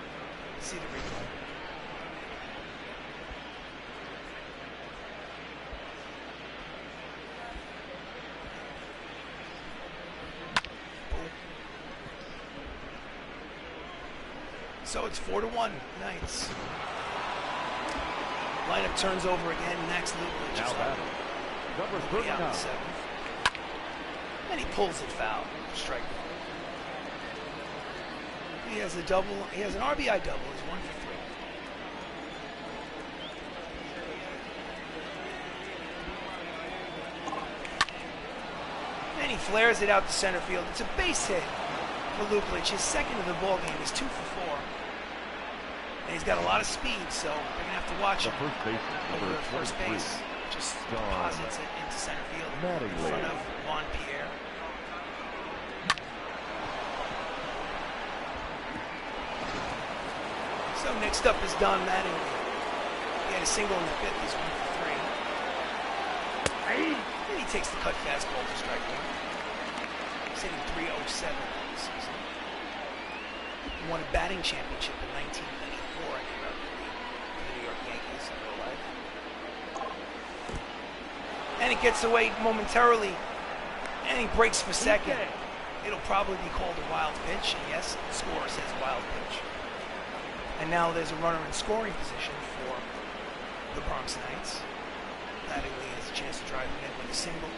See the replay. So it's 4-1 Knights. Lineup turns over again. Max Luklitch Now is batting. Number out 39. in seventh. And he pulls it foul. Strike one. He has a double. He has an RBI double. He's 1 for 3. And he flares it out to center field. It's a base hit for Luklitch. His second of the ball game is 2 for 4. And he's got a lot of speed, so they're going to have to watch The him first baseman, over number the first 23. base. Just John deposits it into center field in Mattingly. front of Juan Pierre. So next up is Don Mattingly. He had a single in the fifth. He's 1 for 3. And he takes the cut fastball to strike one. He's hitting .307 this season. He won a batting championship in 1994 in the American League for the New York Yankees in real life. And it gets away momentarily, and he breaks for second. It'll probably be called a wild pitch, and yes, the scorer says wild pitch. And now there's a runner in scoring position for the Bronx Knights. Mattingly has a chance to drive him in with a single.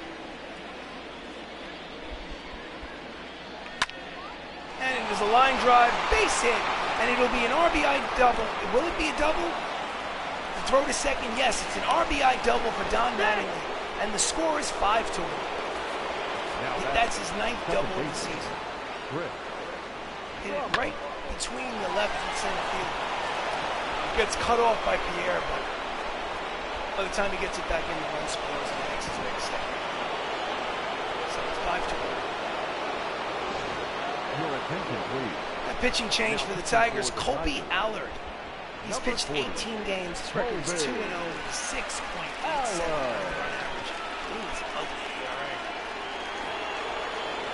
And it is a line drive, base hit, and it'll be an RBI double. Will it be a double? The throw to second, yes, it's an RBI double for Don Mattingly. And the score is 5-1. Now That's his 9th double of the baseman, season. Chris. Hit it right between the left and center field. Gets cut off by Pierre, but by the time he gets it back in, the run scores and makes his next step. So it's 5-1. Your attention, please. A pitching change for the Tigers, Colby Allard. He's Number pitched 40. 18 games. His record is 2-0 with a 6.87 run average. Ooh, it's ugly. All right.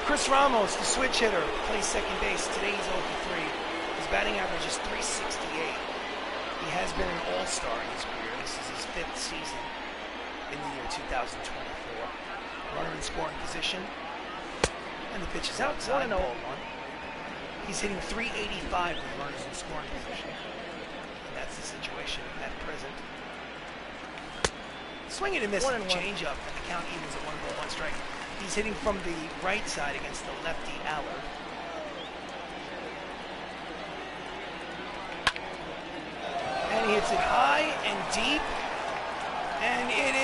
Chris Ramos, the switch hitter, plays second base. Today he's 0 for 3. His batting average is .368. He has been an all-star in his career. This is his 5th season in the year 2024. Runner in scoring position. And the pitch is outside, ball one. He's hitting .385 with runners in scoring position. And that's the situation at present. Swing and a miss with the changeup, and the count evens at 1-1 strike. He's hitting from the right side against the lefty Allard. And he hits it high and deep. And it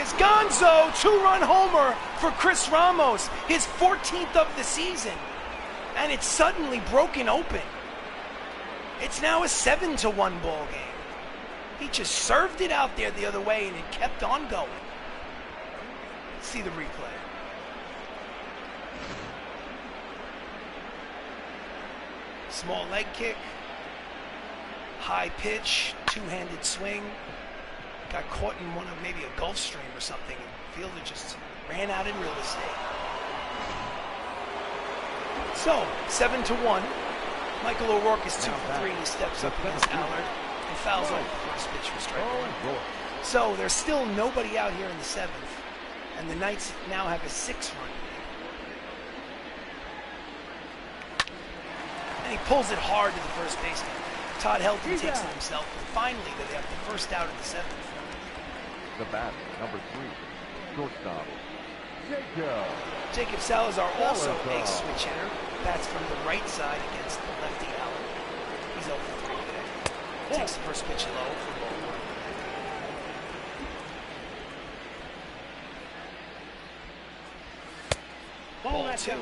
is Gonzo, 2-run homer for Chris Ramos, his 14th of the season. And it's suddenly broken open. It's now a 7-1 ball game. He just served it out there the other way, and it kept on going. Let's see the replay. Small leg kick. High pitch, two-handed swing. Got caught in one of maybe a Gulf Stream or something, and the fielder just ran out in real estate. So, 7-1. Michael O'Rourke is 2 for 3. He steps up against Allard and fouls off the first pitch for strike one. So there's still nobody out here in the 7th, and the Knights now have a 6-run lead. And he pulls it hard to the first baseman. Todd Helton takes it himself, and finally they have the first out of the 7th. The bat, number 3, shortstop, Jacob Salazar, also a switch hitter. Bats from the right side against the lefty Allen. He's 0 for 3 today. Takes the first pitch low for ball 1. Ball 2.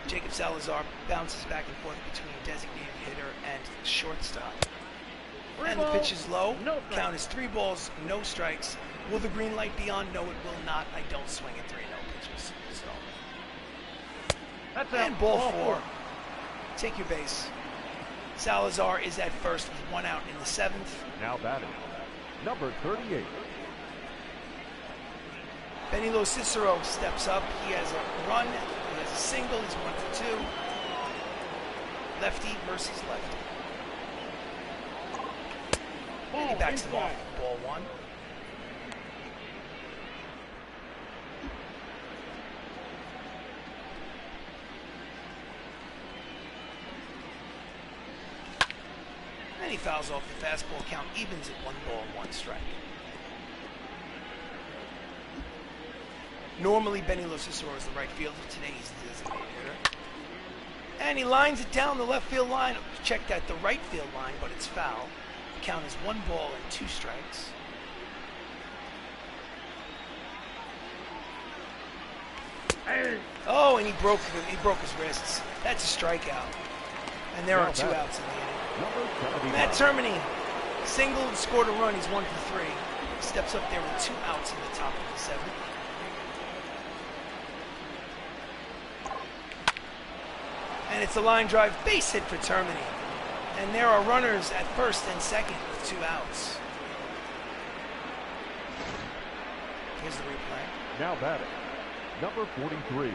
Jacob Salazar bounces back and forth between designated hitter and shortstop. And the pitch is low. Count is 3 balls, no strikes. Will the green light be on? No, it will not. I don't swing at 3 no pitches. So. And ball 4. Take your base. Salazar is at first with 1 out in the 7th. Now batting, number 38. Benny LoCicero steps up. He has a run. He has a single. He's 1 for 2. Lefty versus lefty. And he backs them off with ball 1. And he fouls off the fastball. Count evens at 1 ball, 1 strike. Normally, Benny LoCicero is the right fielder. Today, he's the designated hitter. And he lines it down the left field line. Checked at the right field line, but it's foul. The count is 1 ball and 2 strikes. Oh, and he broke his wrists. That's a strikeout. And there are 2 outs in the inning. Matt Termini singled, scored a run. He's 1 for 3. Steps up there with 2 outs in the top of the 7th. And it's a line drive base hit for Termini. And there are runners at first and second with 2 outs. Here's the replay. Now batting, number 43.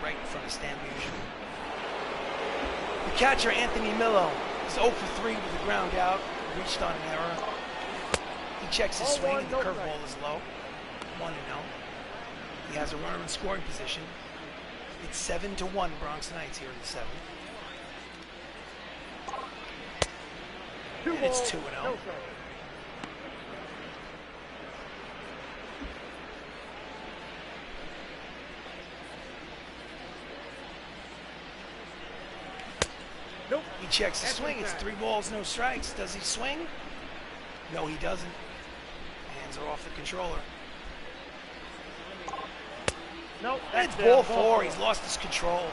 Right in front of Stan Musial. The catcher, Anthony Millo, is 0 for 3 with a ground out. Reached on an error. He checks his swing, and the curveball is low. 1-0. He has a runner in scoring position. It's 7-1 Bronx Knights here in the 7th. And it's 2-0. Nope. He checks his swing. It's 3 balls, no strikes. Does he swing? No, he doesn't. Hands are off the controller. Nope. It's ball 4. He's lost his control.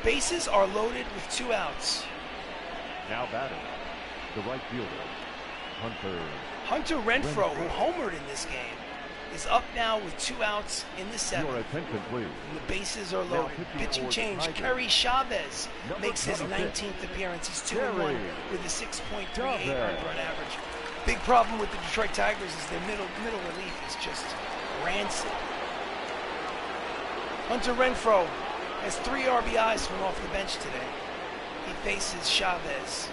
Bases are loaded with 2 outs. Now batting, the right fielder, Hunter Renfroe, who homered in this game, is up now with 2 outs in the 7th. Your attention, please. And the bases are loaded. Pitching change. Kerry Chavez makes his 19th appearance. He's 2-1 with a 6.38 earned run average. Big problem with the Detroit Tigers is their middle relief is just rancid. Hunter Renfroe has 3 RBIs from off the bench today. He faces Chavez.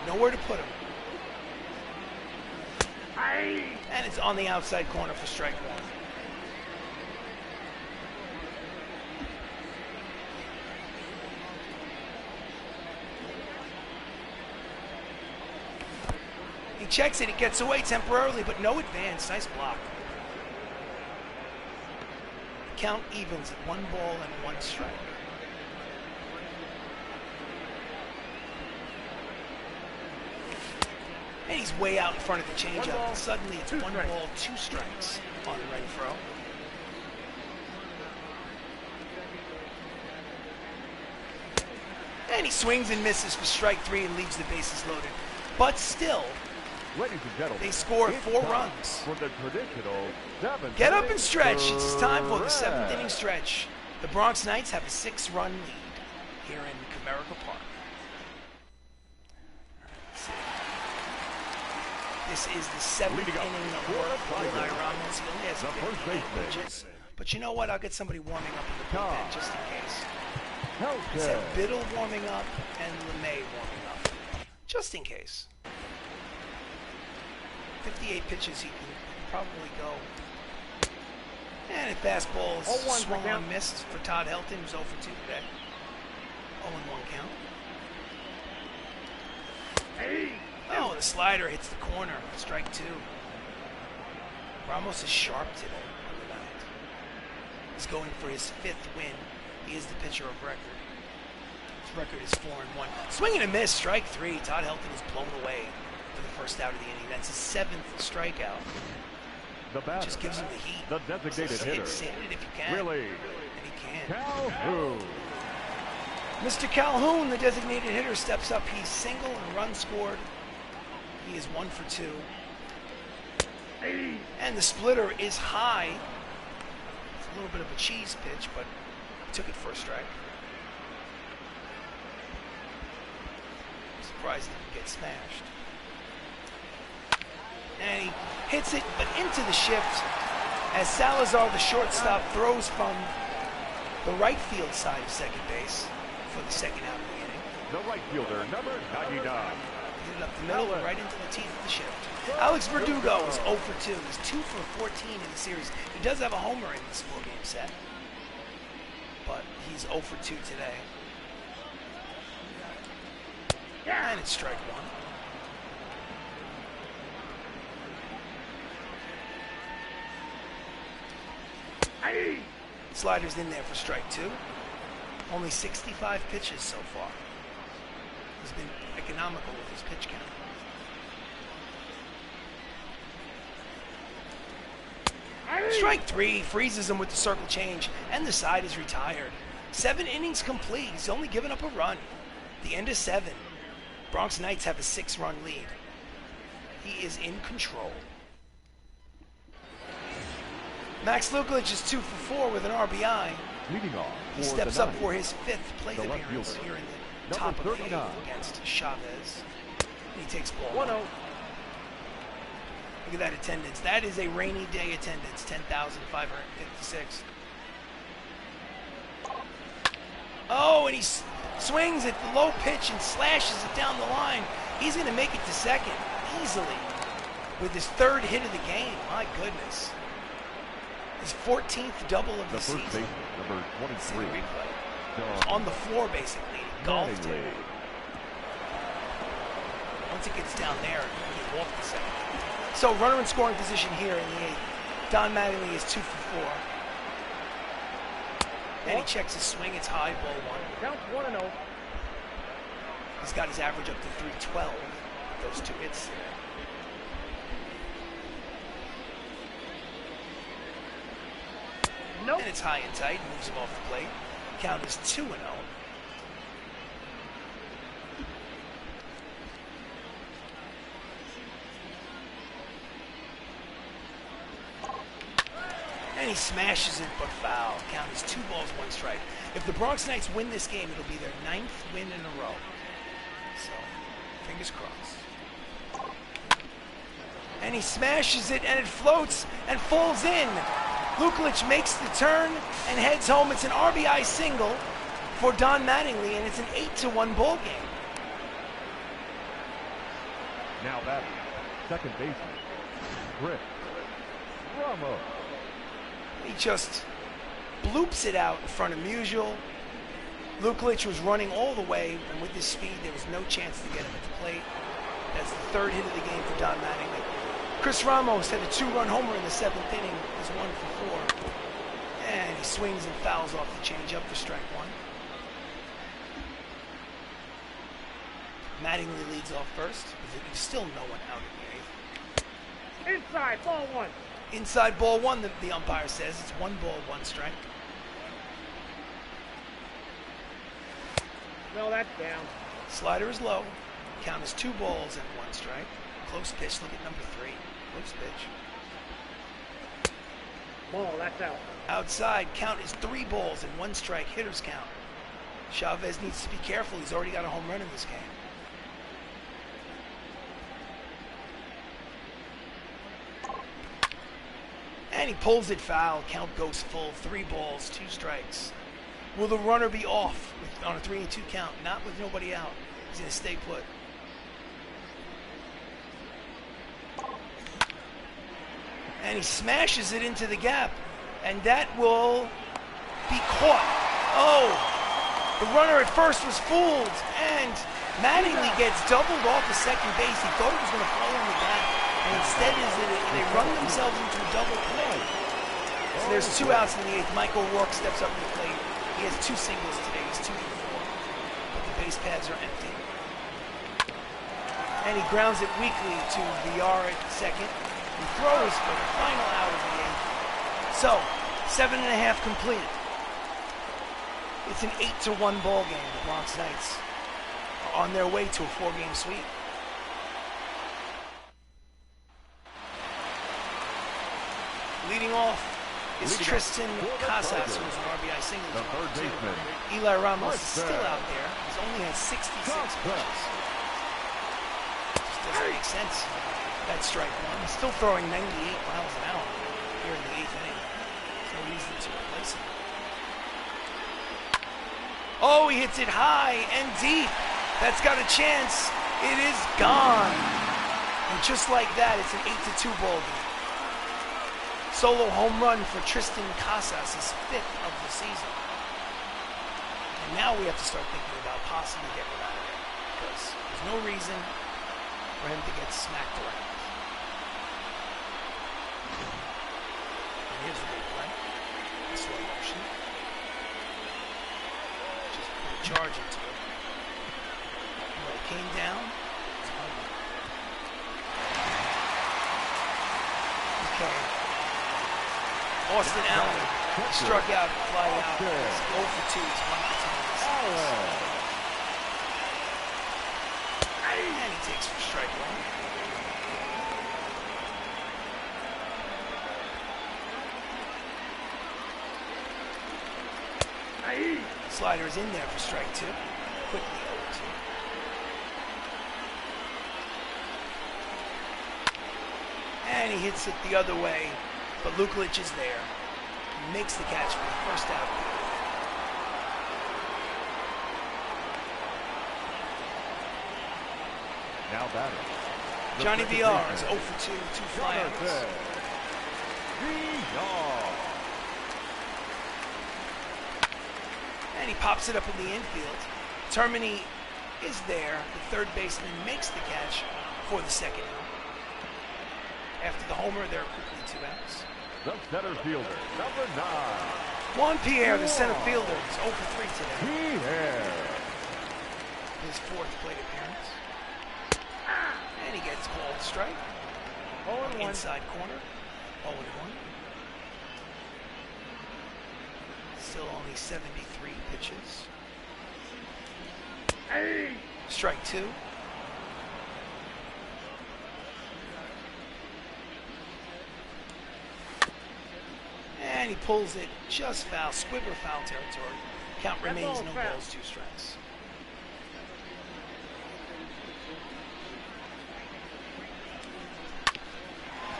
Nowhere to put him. And it's on the outside corner for strike 1. He checks it, it gets away temporarily, but no advance. Nice block. Count evens at 1 ball and 1 strike. And he's way out in front of the changeup. And suddenly it's 1 ball, 2 strikes on Renfroe. And he swings and misses for strike 3 and leaves the bases loaded. But still, Ladies and gentlemen, they score 4 runs. For the traditional 7th Get up and stretch. It's time for the 7th inning stretch. The Bronx Knights have a 6-run lead here in Comerica Park. This is the 7th inning of work for Ramos. He only has 58 pitches. But you know what? I'll get somebody warming up in the bullpen just in case. It's have Biddle warming up and LeMay warming up. Just in case. 58 pitches, he can probably go And a fastball is 0-1 swung count. on, missed for Todd Helton, who's 0 for 2 today. 0-1 count. Oh, the slider hits the corner. Strike 2. Ramos is sharp today on the night. He's going for his 5th win. He is the pitcher of record. His record is 4-1. Swing and a miss, strike 3. Todd Helton is blown away for the first out of the inning. That's his 7th strikeout. The batter, Just gives him the heat. the designated hitter, Hit it if you can. Willie And he can. Calhoun. Mr. Calhoun, the designated hitter, steps up. He's single and run scored. He is 1 for 2. And the splitter is high. It's a little bit of a cheese pitch, but he took it for a strike. I'm surprised he didn't get smashed. And he hits it, but into the shift as Salazar, the shortstop, throws from the right field side of second base for the second out of the inning. The right fielder, number 99. Hit it up the middle, right into the teeth of the shift. Alex Verdugo is 0 for 2. He's 2 for 14 in the series. He does have a homer in this 4-game set, but he's 0 for 2 today. And it's strike 1. Slider's in there for strike 2. Only 65 pitches so far. He's been economical with his pitch count. Strike 3 freezes him with the circle change, and the side is retired. 7 innings complete. He's only given up a run. The end of 7. Bronx Knights have a 6-run lead. He is in control. Max Luklitch is 2 for 4 with an RBI. Leading off He for steps the up Knights, for his 5th plate the left appearance fielder, here in the number top of the 39. 8th against Chavez. And he takes ball 1-0. Look at that attendance. That is a rainy day attendance, 10,556. Oh, and he swings at the low pitch and slashes it down the line. He's going to make it to second easily with his 3rd hit of the game. My goodness. His 14th double of the the first season. base, number 23. Replay. On the floor, basically. Golfed it. Mattingly. Once it gets down there, he walked the second. So runner in scoring position here in the 8th. Don Mattingly is 2 for 4. And he checks his swing. It's high, ball 1. Count 1-0. He's got his average up to 312 with those 2 hits today. Nope. And it's high and tight. Moves him off the plate. Count is 2-0. And he smashes it, but foul. Count is 2 balls, 1 strike. If the Bronx Knights win this game, it'll be their 9th win in a row. So, fingers crossed. And he smashes it, and it floats and falls in. Luklitch makes the turn and heads home. It's an RBI single for Don Mattingly, and it's an 8-1 ball game. Now batting, second baseman, Ramos. He just bloops it out in front of Musial. Luklitch was running all the way, and with his speed, there was no chance to get him at the plate. That's the 3rd hit of the game for Don Mattingly. Chris Ramos had a 2-run homer in the 7th inning. He's 1 for 4. And he swings and fouls off the changeup for strike 1. Mattingly leads off first. There's still no one out in the 8th. Inside, ball 1. Inside ball 1, the umpire says. It's 1 ball, 1 strike. No, that's down. Slider is low. Count is 2 balls and 1 strike. Close pitch. Look at number 3. Close pitch. Ball, that's out. Outside. Count is 3 balls and 1 strike. Hitter's count. Chavez needs to be careful. He's already got a home run in this game. And he pulls it foul. Count goes full. 3 balls, 2 strikes. Will the runner be off on a 3-2 count? Not with nobody out. He's going to stay put. And he smashes it into the gap And that will be caught. Oh, the runner at first was fooled, and Mattingly gets doubled off the second base. He thought it was going to fall on the bat, and instead they run themselves into a double play. So there's 2 outs in the 8th. Michael Rourke steps up to the plate. He has 2 singles today. He's 2 for 4. But the base paths are empty. And he grounds it weakly to VR at second. He throws for the final out of the 8th. So, 7.5 complete. It's an 8-1 ball game. The Bronx Knights are on their way to a 4-game sweep. Leading off is Tristan Casas, who's an RBI single. The third baseman. Eli Ramos is still out there. He's only had 66 pitches. Just doesn't make sense. That strike one. He's still throwing 98 miles an hour here in the 8th inning. So reason to replace him. Oh, he hits it high and deep. That's got a chance. It is gone. And just like that, it's an 8-2 ball game. Solo home run for Tristan Casas, his 5th of the season. And now we have to start thinking about possibly getting rid of him, because there's no reason for him to get smacked around. And here's the big play. Slow motion. Just put a charge into it. When it came down, it's a home run. Okay. Austin Allen struck out, fly out. He's 0 for 2. He's 1 for 2. And he takes for strike one. Slider is in there for strike 2. Quickly 0-2. And he hits it the other way. But Luklitch is there. He makes the catch for the first out. Now batting. Johnny VR is 0 for 2, 2 flyouts. And he pops it up in the infield. Termini is there. The third baseman makes the catch for the second out. After the homer, there are quickly 2 outs. The center fielder, number 9. Juan Pierre, the center fielder, is 0 for 3 today. Pierre. His 4th plate appearance. And he gets called strike. 0-1. Inside corner. 0-1. Still only 73 pitches. Strike 2. And he pulls it just foul, squibber foul territory. Count remains no balls, 2 strikes.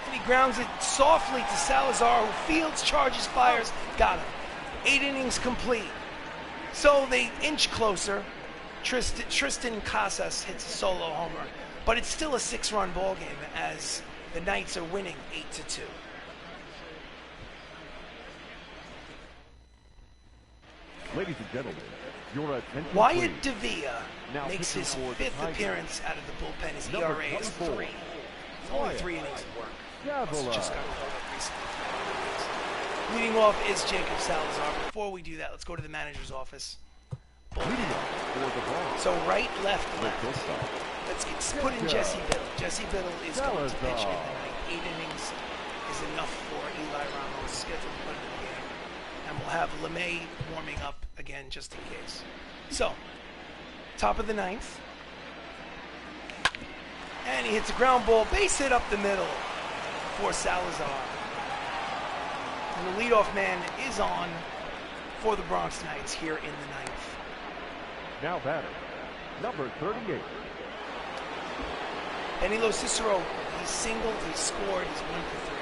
And he grounds it softly to Salazar, who fields, charges, fires, got him. 8 innings complete. So they inch closer. Tristan Casas hits a solo homer, but it's still a 6-run ball game as the Knights are winning 8-2. Ladies and gentlemen, your attention Wyatt please. Devia Now makes his pitching for the 5th Tigers. appearance out of the bullpen. His Number ERA is 3. 24. It's only 3 innings of work. Davila. Just got called up recently. Leading off is Jacob Salazar. Before we do that, let's go to the manager's office. Leading off for the Bronx. So right, left, The left. shortstop. Let's put in Jesse Biddle. Jesse Biddle is going to pitch in the Salazar. ninth. 8 innings is enough for Eli Ramos, scheduled to put in the game. And we'll have LeMay warming up again just in case. So, top of the 9th. And he hits a ground ball, base hit up the middle for Salazar. And the leadoff man is on for the Bronx Knights here in the 9th. Now batting, number 38. Benny LoCicero, he's singled, he's scored, he's 1 for 3.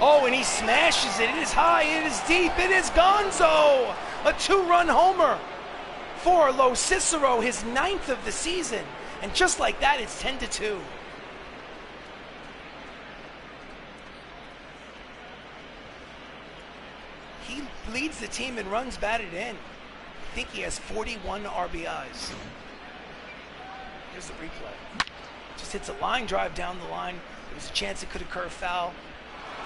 Oh, and he smashes it. It is high, it is deep, it is gonzo! A 2-run homer for LoCicero, his 9th of the season. And just like that, it's 10-2. leads the team in runs batted in. I think he has 41 RBIs. Here's the replay. Just hits a line drive down the line. There was a chance it could occur foul.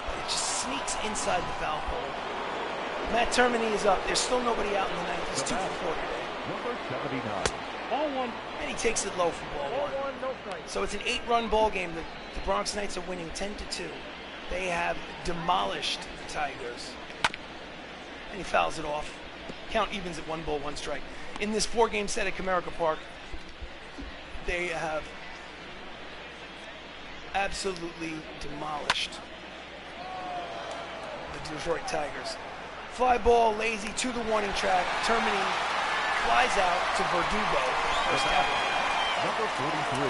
But it just sneaks inside the foul pole. Matt Termini is up. There's still nobody out in the ninth. He's 2 for 4 today. Number 79. Ball one. And he takes it low for ball Ball one. one, no strike. So it's an 8-run ball game. The Bronx Knights are winning 10-2. They have demolished the Tigers. And he fouls it off. Count evens at 1 ball, 1 strike. In this 4-game set at Comerica Park, they have absolutely demolished the Detroit Tigers. Fly ball, lazy to the warning track. Termini flies out to Verdugo for the first out. Number 43.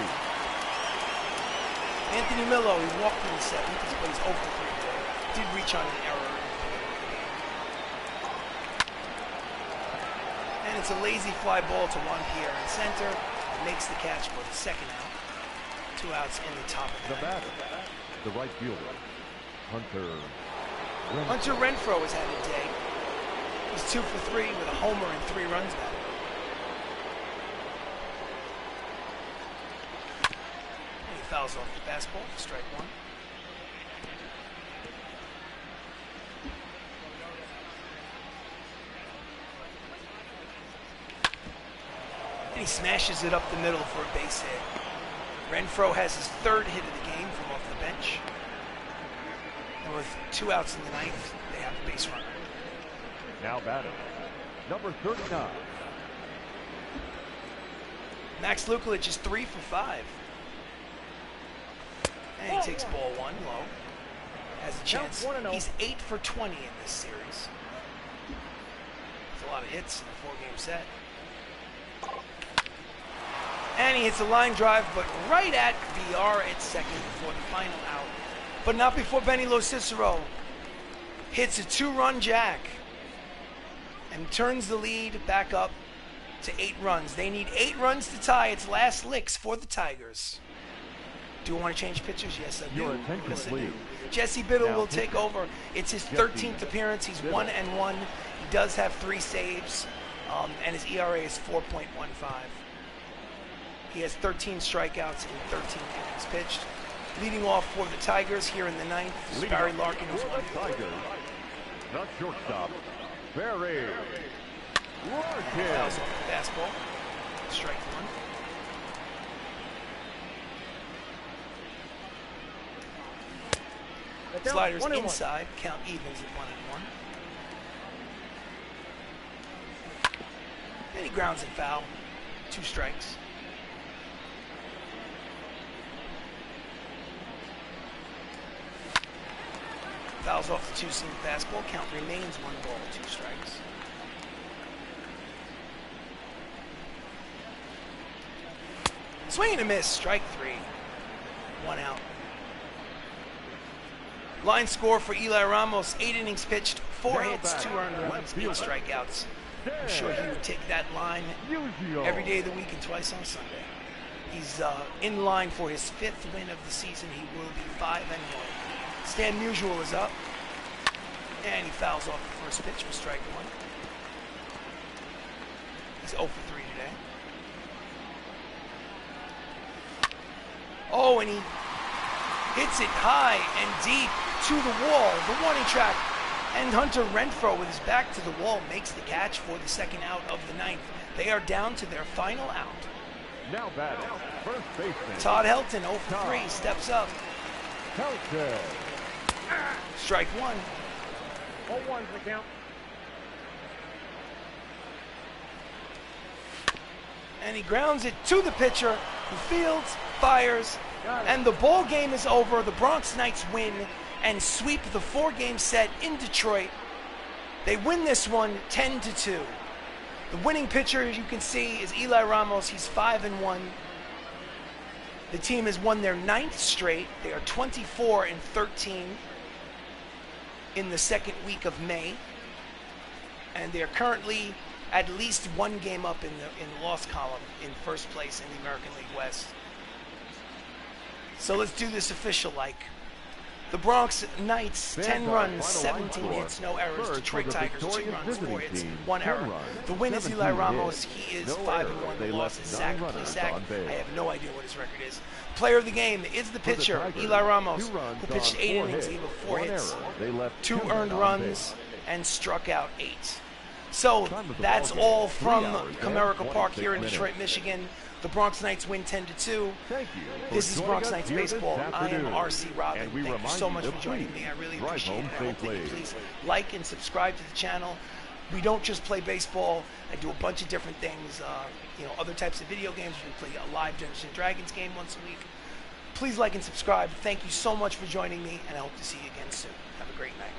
Anthony Millo, he walked in the 7th, but he's 0 for 3 today. Did reach on an error. And it's a lazy fly ball to Juan Pierre in center. Makes the catch for the second out. 2 outs in the top of the The ninth. batter, the right fielder, Hunter Renfroe. Hunter Renfroe has had a day. He's 2 for 3 with a homer and 3 runs batted. And he fouls off the fastball for strike 1. And he smashes it up the middle for a base hit. Renfroe has his 3rd hit of the game from off the bench. And with 2 outs in the ninth, they have a base runner. Now batting, number 39. Max Luklitch is 3 for 5. And he takes ball 1 low. Has a chance. 1-0. He's 8 for 20 in this series. There's a lot of hits in a 4-game set. And he hits a line drive, but right at VR at second before the final out. But not before Benny LoCicero hits a 2-run jack and turns the lead back up to 8 runs. They need 8 runs to tie its last licks for the Tigers. Do you want to change pitchers? Yes, I do. Your attention, Yes, I do. please. Jesse Biddle Now will take over. It's his 13th appearance. He's 1-1. He does have 3 saves, and his ERA is 4.15. He has 13 strikeouts in 13 innings pitched. Leading off for the Tigers here in the ninth is Leading Barry off Larkin, who's for 1 the for 3. Tigers, the shortstop, Barry Larkin. Fouls off the fastball. Strike 1. That's out. Sliders 1-1. inside. Count evens at 1-1. And he grounds and foul. 2 strikes. Fouls off the 2-seam fastball. Count remains 1 ball, 2 strikes. Swing and a miss. Strike 3. 1 out. Line score for Eli Ramos. 8 innings pitched, 4 hits, 2 earned runs, 8 strikeouts. I'm sure he would take that line every day of the week and twice on Sunday. He's in line for his 5th win of the season. He will be 5-1. Stan Musial is up, and he fouls off the first pitch for strike 1. He's 0 for 3 today. Oh, and he hits it high and deep to the wall, the warning track. And Hunter Renfroe, with his back to the wall, makes the catch for the 2nd out of the 9th. They are down to their final out. Now batting, first baseman, Todd Helton, 0 for 3, steps up. Helton. Strike 1. 0-1's the count. And he grounds it to the pitcher, who fields, fires, and the ball game is over. The Bronx Knights win and sweep the 4-game set in Detroit. They win this one 10-2. The winning pitcher, as you can see, is Eli Ramos. He's 5-1. The team has won their 9th straight. They are 24-13 in the 2nd week of May. And they're currently at least 1 game up in the loss column in first place in the American League West. So let's do this official like. The Bronx Knights, 10 Vanguard, runs, final line 17 score. hits, no errors. First Detroit for the Tigers, 2 victorious runs, 4 visiting hits, team, 1 error. 10 runs, The win is 17 Eli Ramos. hits. He is No 5-1. errors. The They loss left is 9 sack, play runners sack. on base. I have no idea what his record is. Player of the game is the For the pitcher, Tigers, Eli Ramos, 2 runs who pitched on 8 4 innings, hits, gave up 4 1 hits, error. They left 2 2 earned on runs, base. and struck out 8. So Time of the that's ball game, all 3 from hours and Comerica Park 26 here in minutes. Detroit, Michigan. The Bronx Knights win 10-2. Thank you. for This is joining Bronx us Knights here this Baseball. I am afternoon. RC Robbin. And we Thank you remind so much to for joining please me. I really drive appreciate it. home I hope that you safely. please like and subscribe to the channel. We don't just play baseball. I do a bunch of different things. Other types of video games. We play a live Dungeons & Dragons game once a week. Please like and subscribe. Thank you so much for joining me, and I hope to see you again soon. Have a great night.